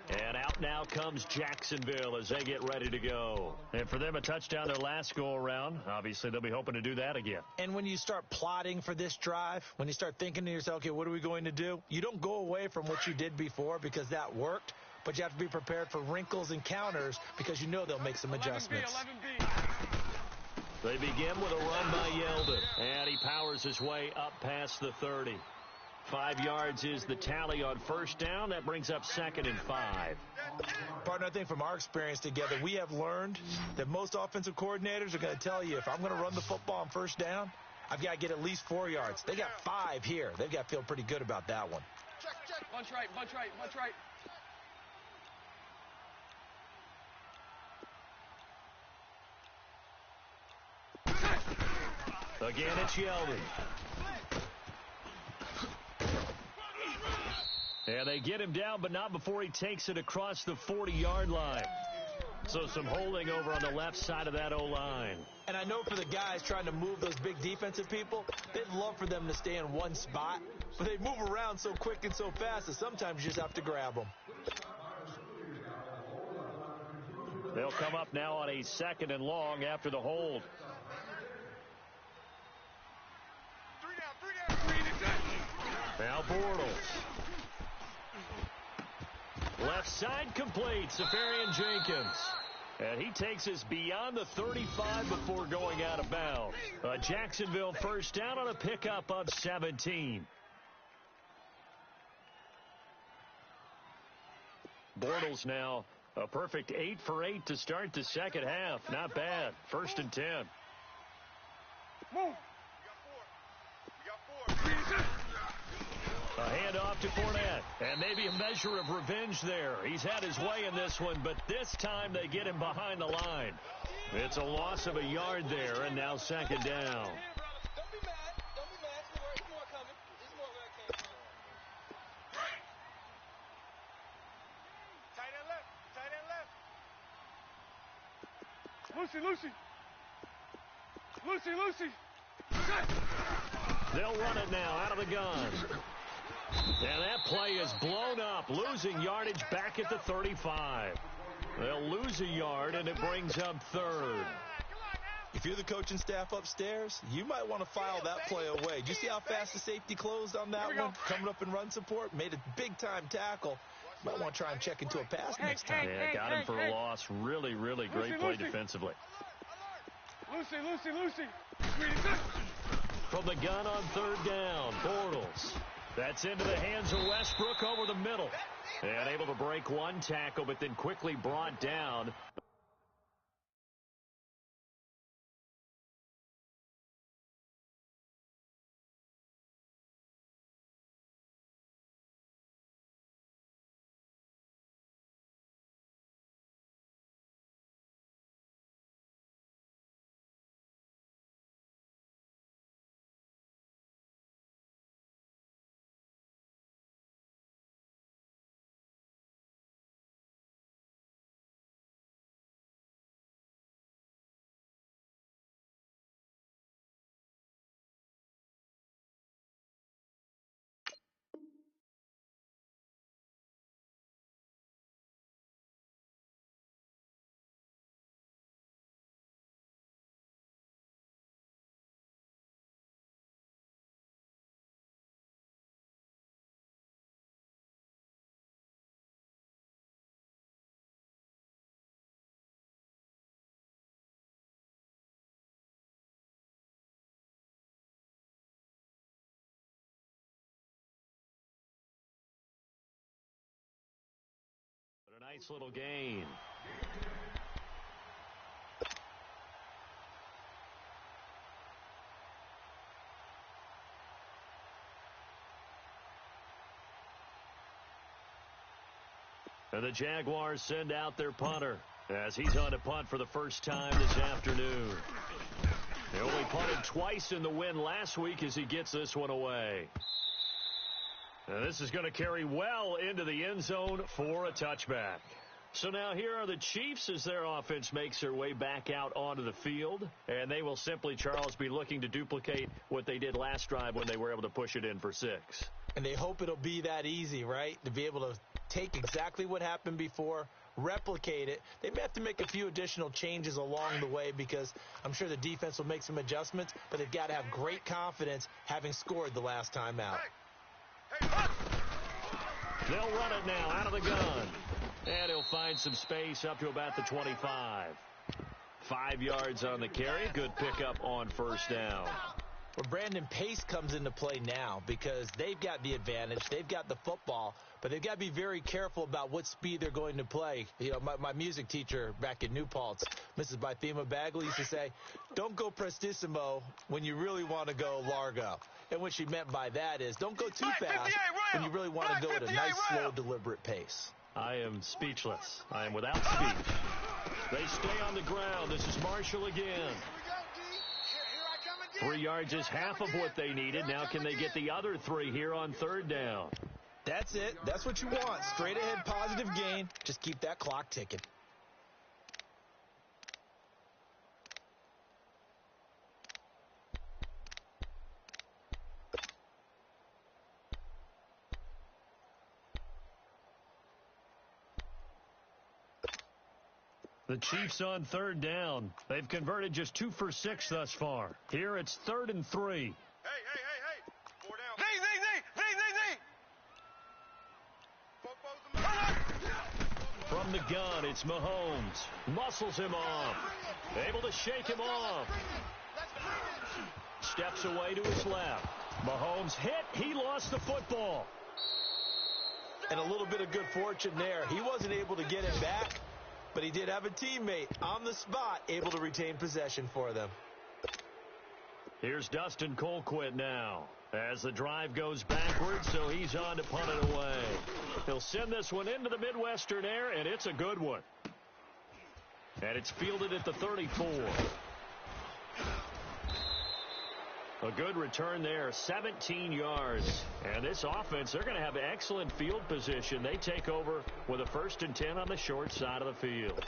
And out now comes Jacksonville as they get ready to go. And for them, a touchdown their last go-around. Obviously, they'll be hoping to do that again. And when you start plotting for this drive, when you start thinking to yourself, okay, what are we going to do? You don't go away from what you did before because that worked, but you have to be prepared for wrinkles and counters because you know they'll make some adjustments. 11B. They begin with a run by Yeldon. And he powers his way up past the 30. 5 yards is the tally on 1st down. That brings up 2nd and 5. Partner, I think from our experience together, we have learned that most offensive coordinators are going to tell you, if I'm going to run the football on 1st down, I've got to get at least 4 yards. They got 5 here. They've got to feel pretty good about that one. Check. Bunch right. Again, it's Yeldon. And they get him down, but not before he takes it across the 40-yard line. So some holding over on the left side of that O-line. And I know for the guys trying to move those big defensive people, they'd love for them to stay in one spot. But they move around so quick and so fast that sometimes you just have to grab them. They'll come up now on a 2nd and long after the hold. 3 down. Now Bortles. Left side complete. Safarian Jenkins. And he takes us beyond the 35 before going out of bounds. A Jacksonville first down on a pickup of 17. Bortles now a perfect 8 for 8 to start the second half. Not bad. 1st and 10. Move. A handoff to Fournette, and maybe a measure of revenge there. He's had his way in this one, but this time they get him behind the line. It's a loss of a yard there, and now second down. Don't be mad. Don't be mad. There's more coming. There's more where it came from. Tight end left. Tight end left. Lucy. They'll run it now out of the gun. And that play is blown up, losing yardage back at the 35. They'll lose a yard, and it brings up 3rd. If you're the coaching staff upstairs, you might want to file that play away. Do you see how fast the safety closed on that one? Coming up in run support, made a big-time tackle. Might want to try and check into a pass next time. Yeah, got him for a loss. Really great play defensively. Lucy. From the gun on 3rd down, Bortles. That's into the hands of Westbrook over the middle. And able to break one tackle, but then quickly brought down. But a nice little gain. And the Jaguars send out their punter as he's on to punt for the first time this afternoon. They only punted twice in the win last week as he gets this one away. And this is going to carry well into the end zone for a touchback. So now here are the Chiefs as their offense makes their way back out onto the field. And they will simply, Charles, be looking to duplicate what they did last drive when they were able to push it in for 6. And they hope it'll be that easy, right? To be able to take exactly what happened before, replicate it. They may have to make a few additional changes along the way because I'm sure the defense will make some adjustments, but they've got to have great confidence having scored the last time out. They'll run it now out of the gun. And he'll find some space up to about the 25. 5 yards on the carry. Good pickup on first down. Well, Brandon, pace comes into play now because they've got the advantage. They've got the football, but they've got to be very careful about what speed they're going to play. You know, my music teacher back in New Paltz, Mrs. Bythema Bagley, used to say, don't go prestissimo when you really want to go largo. And what she meant by that is don't go too fast when you really want to go at a nice, slow, deliberate pace. I am speechless. I am without speech. They stay on the ground. This is Marshall again. 3 yards is half of what they needed. Now can they get the other 3 here on 3rd down? That's it. That's what you want. Straight ahead, positive gain. Just keep that clock ticking. The Chiefs on 3rd down. They've converted just 2 for 6 thus far. Here it's 3rd and 3. Hey. 4 down. From the gun, it's Mahomes. Muscles him off. Able to shake him off. Steps away to his left. Mahomes hit. He lost the football. And a little bit of good fortune there. He wasn't able to get it back, but he did have a teammate on the spot able to retain possession for them. Here's Dustin Colquitt now as the drive goes backwards, so he's on to punt it away. He'll send this one into the Midwestern air, and it's a good one. And it's fielded at the 34. A good return there, 17 yards. And this offense, they're going to have excellent field position. They take over with a 1st and 10 on the short side of the field.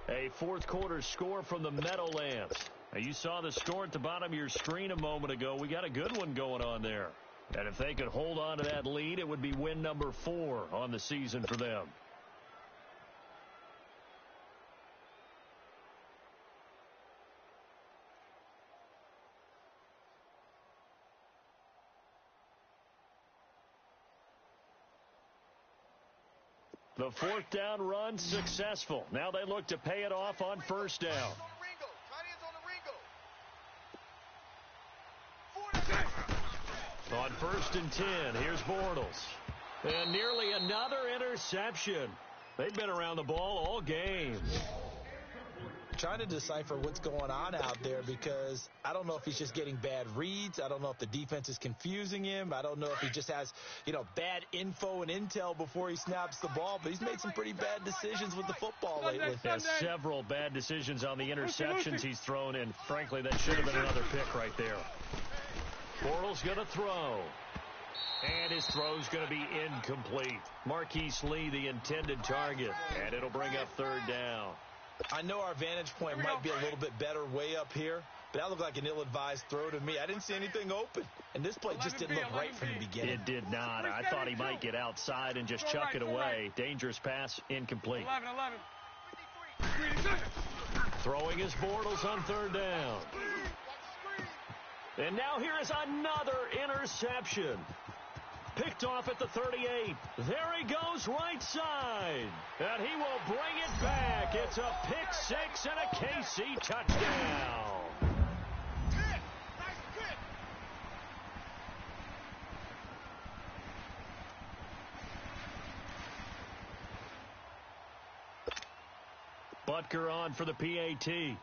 A fourth quarter score from the Meadowlands. Now, you saw the score at the bottom of your screen a moment ago. We got a good one going on there. And if they could hold on to that lead, it would be win number 4 on the season for them. The 4th down run successful. Now they look to pay it off on 1st down. On 1st and 10, here's Bortles. And nearly another interception. They've been around the ball all game. Trying to decipher what's going on out there because I don't know if he's just getting bad reads. I don't know if the defense is confusing him. I don't know if he just has, bad info and intel before he snaps the ball. But he's made some pretty bad decisions with the football lately. Has several bad decisions on the interceptions he's thrown in. Frankly, that should have been another pick right there. Bortles going to throw. And his throw's going to be incomplete. Marquise Lee, the intended target. And it'll bring up 3rd down. I know our vantage point might be a little bit better way up here, but that looked like an ill-advised throw to me. I didn't see anything open, and this play just didn't look right from the beginning. It did not. I thought he might get outside and just chuck it away. Dangerous pass, incomplete. 11. Throwing his Bortles on 3rd down. And now here is another interception. Picked off at the 38. There he goes right side. And he will bring it back. It's a pick 6 and a KC touchdown. Butker on for the PAT.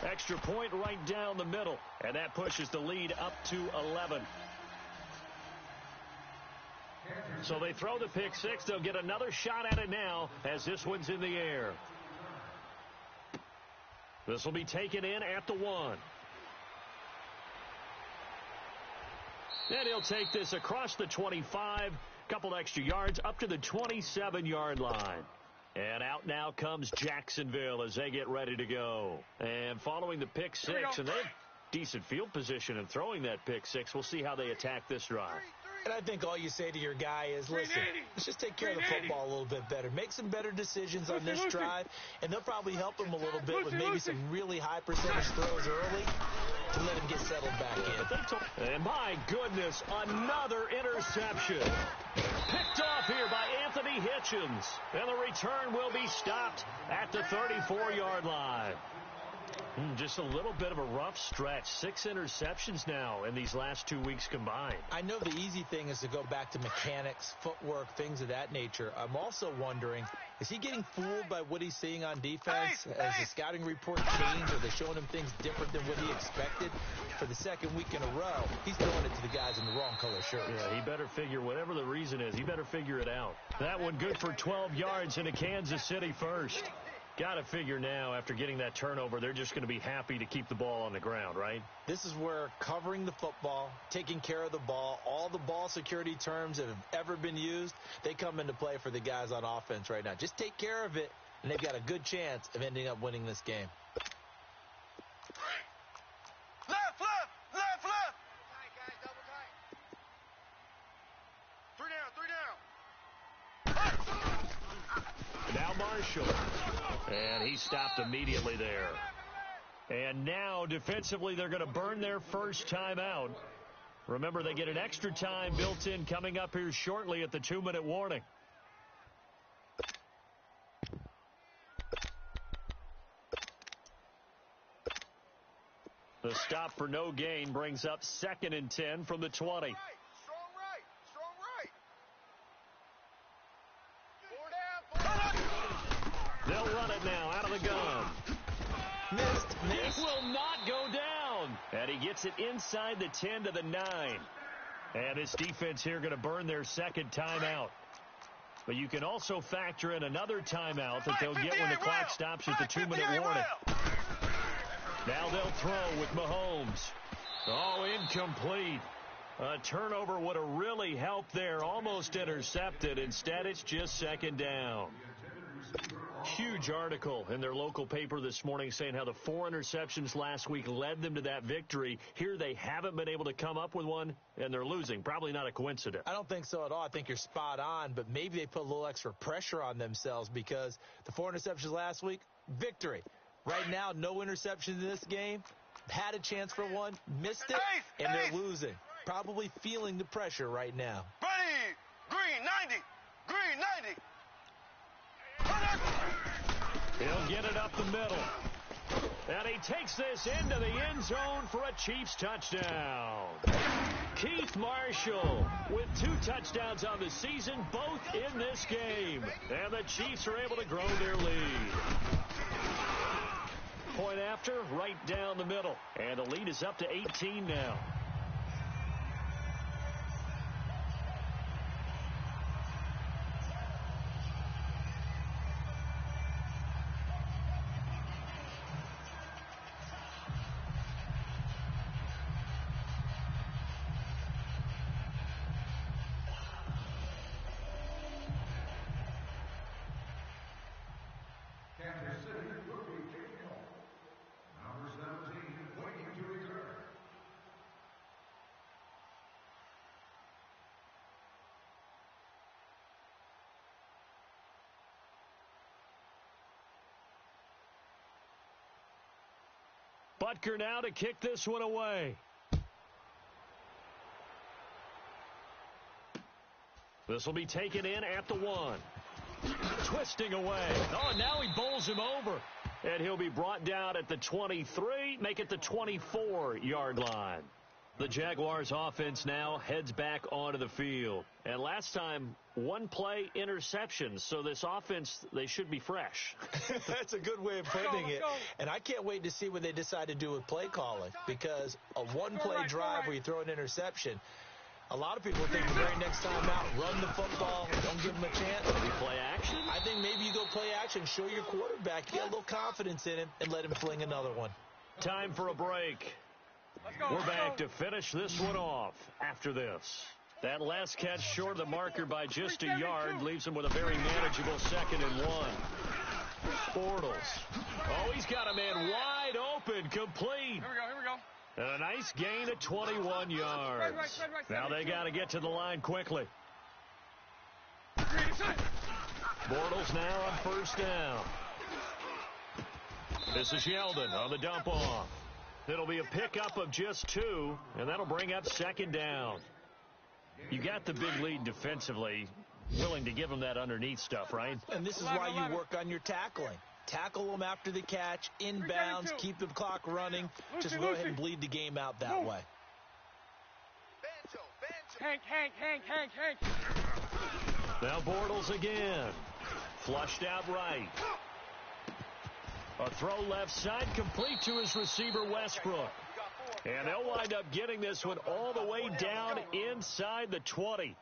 Extra point right down the middle, and that pushes the lead up to 11. So they throw the pick 6. They'll get another shot at it now as this one's in the air. This will be taken in at the 1. And he'll take this across the 25, couple extra yards up to the 27-yard line. And out now comes Jacksonville as they get ready to go. And following the pick 6, and they have decent field position in throwing that pick 6. We'll see how they attack this drive. And I think all you say to your guy is, listen, let's just take care of the football a little bit better. Make some better decisions on this drive, and they'll probably help him a little bit with maybe some really high percentage throws early to let him get settled back in. And my goodness, another interception. Picked off here by Anthony Hitchens. And the return will be stopped at the 34-yard line. Just a little bit of a rough stretch. 6 interceptions now in these last 2 weeks combined. I know the easy thing is to go back to mechanics, footwork, things of that nature. I'm also wondering, is he getting fooled by what he's seeing on defense? Has the scouting report changed? Are they showing him things different than what he expected? For the 2nd week in a row, he's throwing it to the guys in the wrong color shirts. Yeah, he better figure, whatever the reason is, he better figure it out. That one good for 12 yards into Kansas City first. Got to figure now, after getting that turnover, they're just going to be happy to keep the ball on the ground, right? This is where covering the football, taking care of the ball, all the ball security terms that have ever been used, they come into play for the guys on offense right now. Just take care of it, and they've got a good chance of ending up winning this game. Left. Tight, guys, double tight. 3 down. Now Marshall. And he stopped immediately there. And now, defensively, they're going to burn their first timeout. Remember, they get an extra time built in coming up here shortly at the 2-minute warning. The stop for no gain brings up 2nd and 10 from the 20. Strong right. Strong right. 4 down. They'll run it now out of the gun. Missed. It will not go down. And he gets it inside the 10 to the 9. And this defense here going to burn their second timeout. But you can also factor in another timeout that they'll get when the clock stops at the 2-minute warning. Now they'll throw with Mahomes. Oh, incomplete. A turnover would have really helped there. Almost intercepted. Instead, it's just second down. Huge article in their local paper this morning saying how the 4 interceptions last week led them to that victory. Here they haven't been able to come up with one, and they're losing. Probably not a coincidence. I don't think so at all. I think you're spot on, but maybe they put a little extra pressure on themselves because the 4 interceptions last week, victory. Right now, no interceptions in this game. Had a chance for one, missed it, and they're losing. Probably feeling the pressure right now. Ready. Green 90. Green 90. He'll get it up the middle. And he takes this into the end zone for a Chiefs touchdown. Keith Marshall with 2 touchdowns on the season, both in this game. And the Chiefs are able to grow their lead. Point after, right down the middle. And the lead is up to 18 now. Kansas City will be kicking off. Number 17 waiting to return. Butker now to kick this one away. This will be taken in at the 1. Twisting away. Oh, now he bowls him over. And he'll be brought down at the 23, make it the 24-yard line. The Jaguars offense now heads back onto the field. And last time, 1-play interceptions. So this offense, they should be fresh. That's a good way of putting it. And I can't wait to see what they decide to do with play calling. Because a 1-play drive where you throw an interception, a lot of people think the very next time out, run the football, don't give them a chance. Maybe play action? I think maybe you go play action, show your quarterback, you get a little confidence in him, and let him fling another one. Time for a break. We're back to finish this one off after this. That last catch short of the marker by just a yard leaves him with a very manageable 2nd and 1. Bortles. Oh, he's got a man wide open, complete. Here we go. And a nice gain of 21 yards. Now they got to get to the line quickly. Bortles now on 1st down. This is Yeldon on the dump off. It'll be a pickup of just 2, and that'll bring up 2nd down. You got the big lead defensively, willing to give them that underneath stuff, right? And this is why you work on your tackling. Tackle them after the catch, inbounds, keep the clock running. Just go ahead and bleed the game out that way. Hank. Now Bortles again. Flushed out right. A throw left side, complete to his receiver, Westbrook. And they'll wind up getting this one all the way down inside the 20.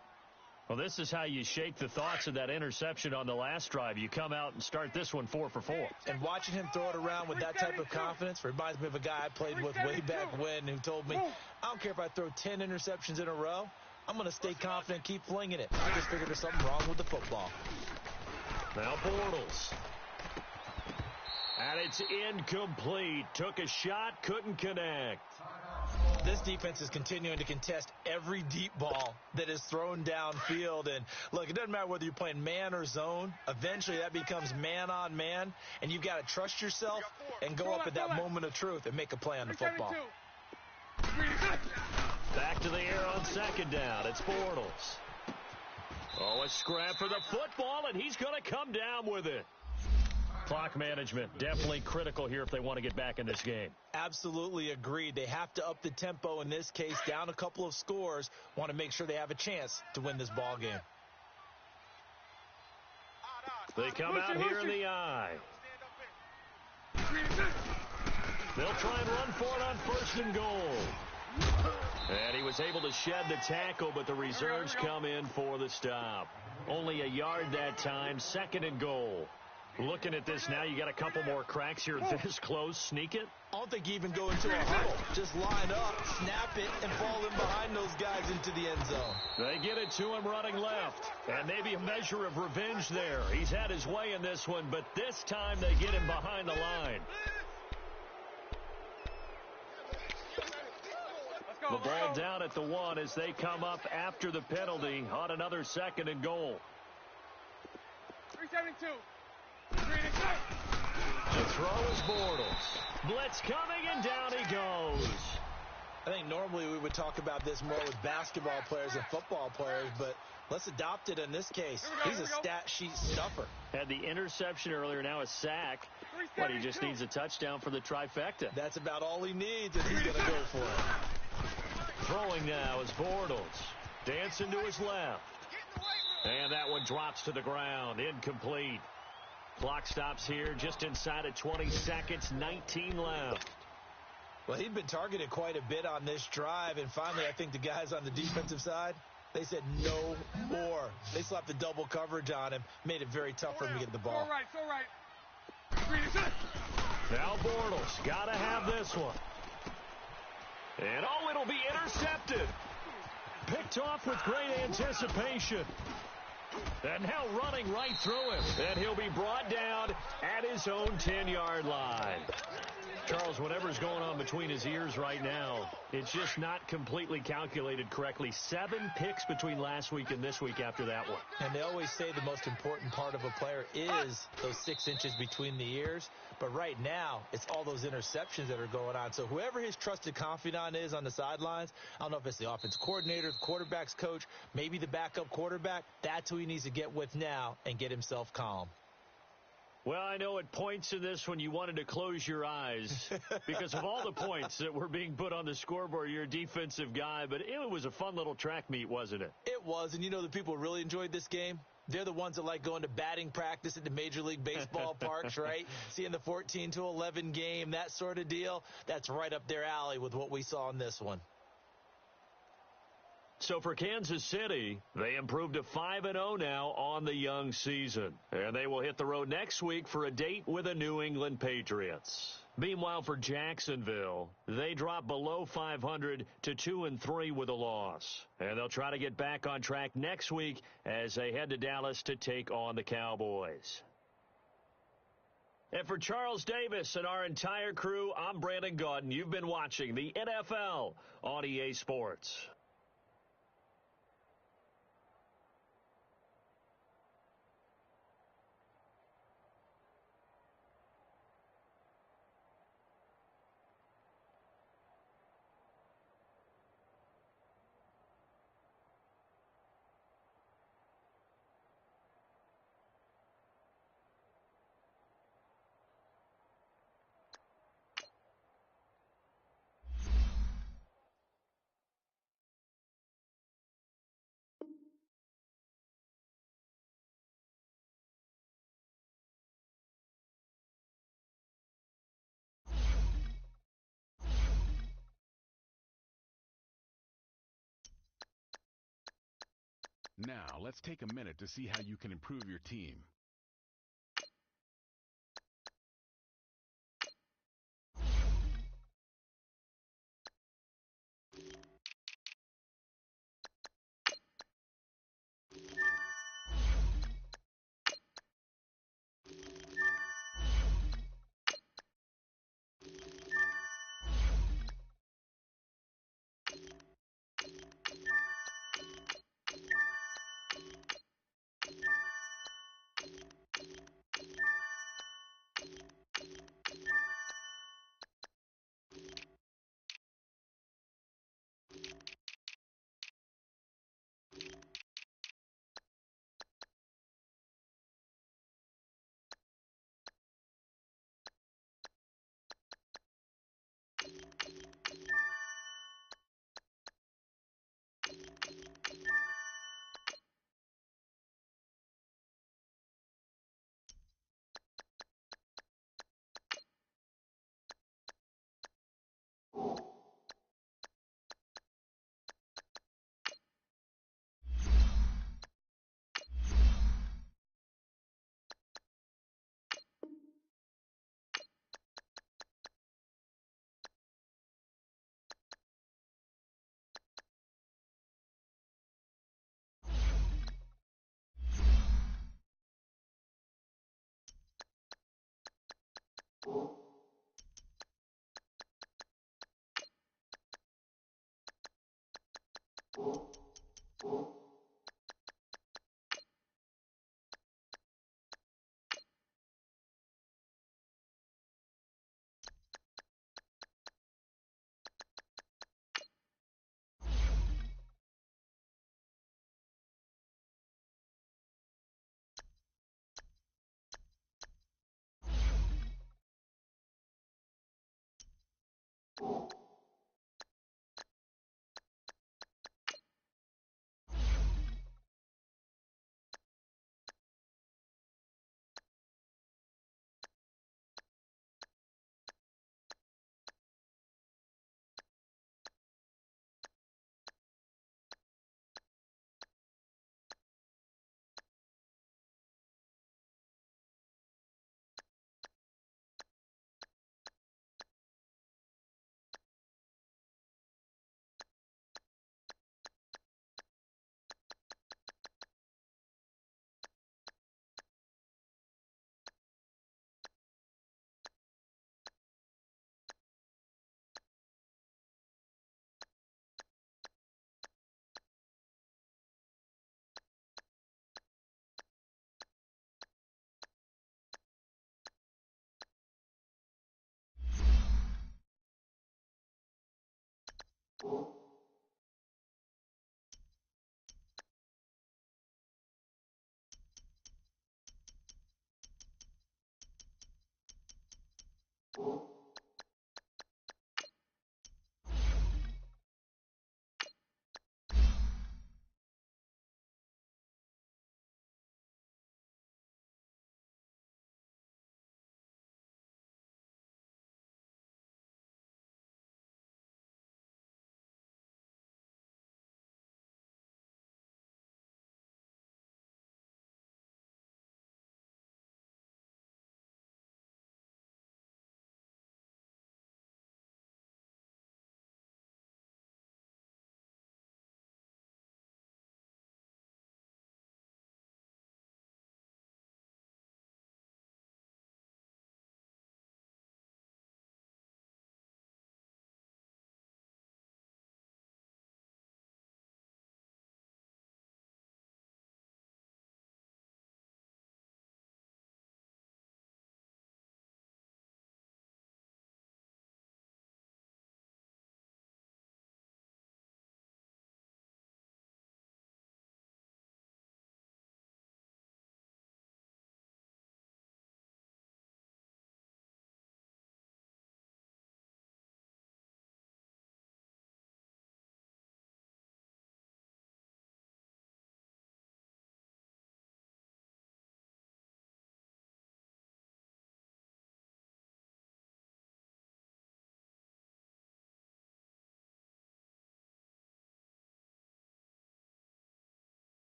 Well, this is how you shake the thoughts of that interception on the last drive. You come out and start this one 4 for 4. And watching him throw it around with that type of confidence reminds me of a guy I played with way back when who told me, I don't care if I throw 10 interceptions in a row, I'm going to stay confident, keep flinging it. I just figured there's something wrong with the football. Now Bortles. And it's incomplete. Took a shot, couldn't connect. this defense is continuing to contest every deep ball that is thrown downfield. And, look, it doesn't matter whether you're playing man or zone. Eventually, that becomes man on man, and you've got to trust yourself and go up at that moment of truth and make a play on the football. Back to the air on second down. It's Bortles. Oh, a scrap for the football, and he's going to come down with it. Clock management, definitely critical here if they want to get back in this game. Absolutely agreed. They have to up the tempo in this case, down a couple of scores, want to make sure they have a chance to win this ball game. They come out here in the eye. They'll try and run for it on first and goal. And he was able to shed the tackle, but the reserves come in for the stop. Only a yard that time, second and goal. Looking at this now, you got a couple more cracks here this close. Sneak it? I don't think you even go into a huddle. Just line up, snap it, and fall in behind those guys into the end zone. They get it to him running left. And maybe a measure of revenge there. He's had his way in this one, but this time they get him behind the line. The ball down at the 1 as they come up after the penalty on another second and goal. 372. The throw is Bortles. Blitz coming, and down he goes. I think normally we would talk about this more with basketball players and football players, but let's adopt it in this case. He's a stat sheet stuffer. Had the interception earlier, now a sack. But he just needs a touchdown for the trifecta. That's about all he needs, and he's going to go for it. Throwing now is Bortles. Dancing to his left. And that one drops to the ground. Incomplete. Clock stops here just inside of 20 seconds. 19 left. Well, he'd been targeted quite a bit on this drive, and finally I think the guys on the defensive side, they said no more. They slapped the double coverage on him, made it very tough for him to get the ball. All right. Now Bortles got to have this one. And, oh, it'll be intercepted. Picked off with great anticipation. And now running right through him. And he'll be brought down at his own 10-yard line. Charles, whatever's going on between his ears right now, it's just not completely calculated correctly. 7 picks between last week and this week after that one. And they always say the most important part of a player is those 6 inches between the ears. But right now, it's all those interceptions that are going on. So whoever his trusted confidant is on the sidelines, I don't know if it's the offense coordinator, the quarterback's coach, maybe the backup quarterback, that's who he needs to get with now and get himself calm. Well, I know at points in this one you wanted to close your eyes because of all the points that were being put on the scoreboard. You're a defensive guy, but it was a fun little track meet, wasn't it? It was, and you know the people who really enjoyed this game? They're the ones that like going to batting practice at the Major League Baseball parks, right? Seeing the 14-11 game, that sort of deal. That's right up their alley with what we saw in this one. So for Kansas City, they improved to 5-0 now on the young season. And they will hit the road next week for a date with the New England Patriots. Meanwhile, for Jacksonville, they drop below 500 to 2-3 with a loss. And they'll try to get back on track next week as they head to Dallas to take on the Cowboys. And for Charles Davis and our entire crew, I'm Brandon Gaudin. You've been watching the NFL on EA Sports. Now, let's take a minute to see how you can improve your team.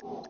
you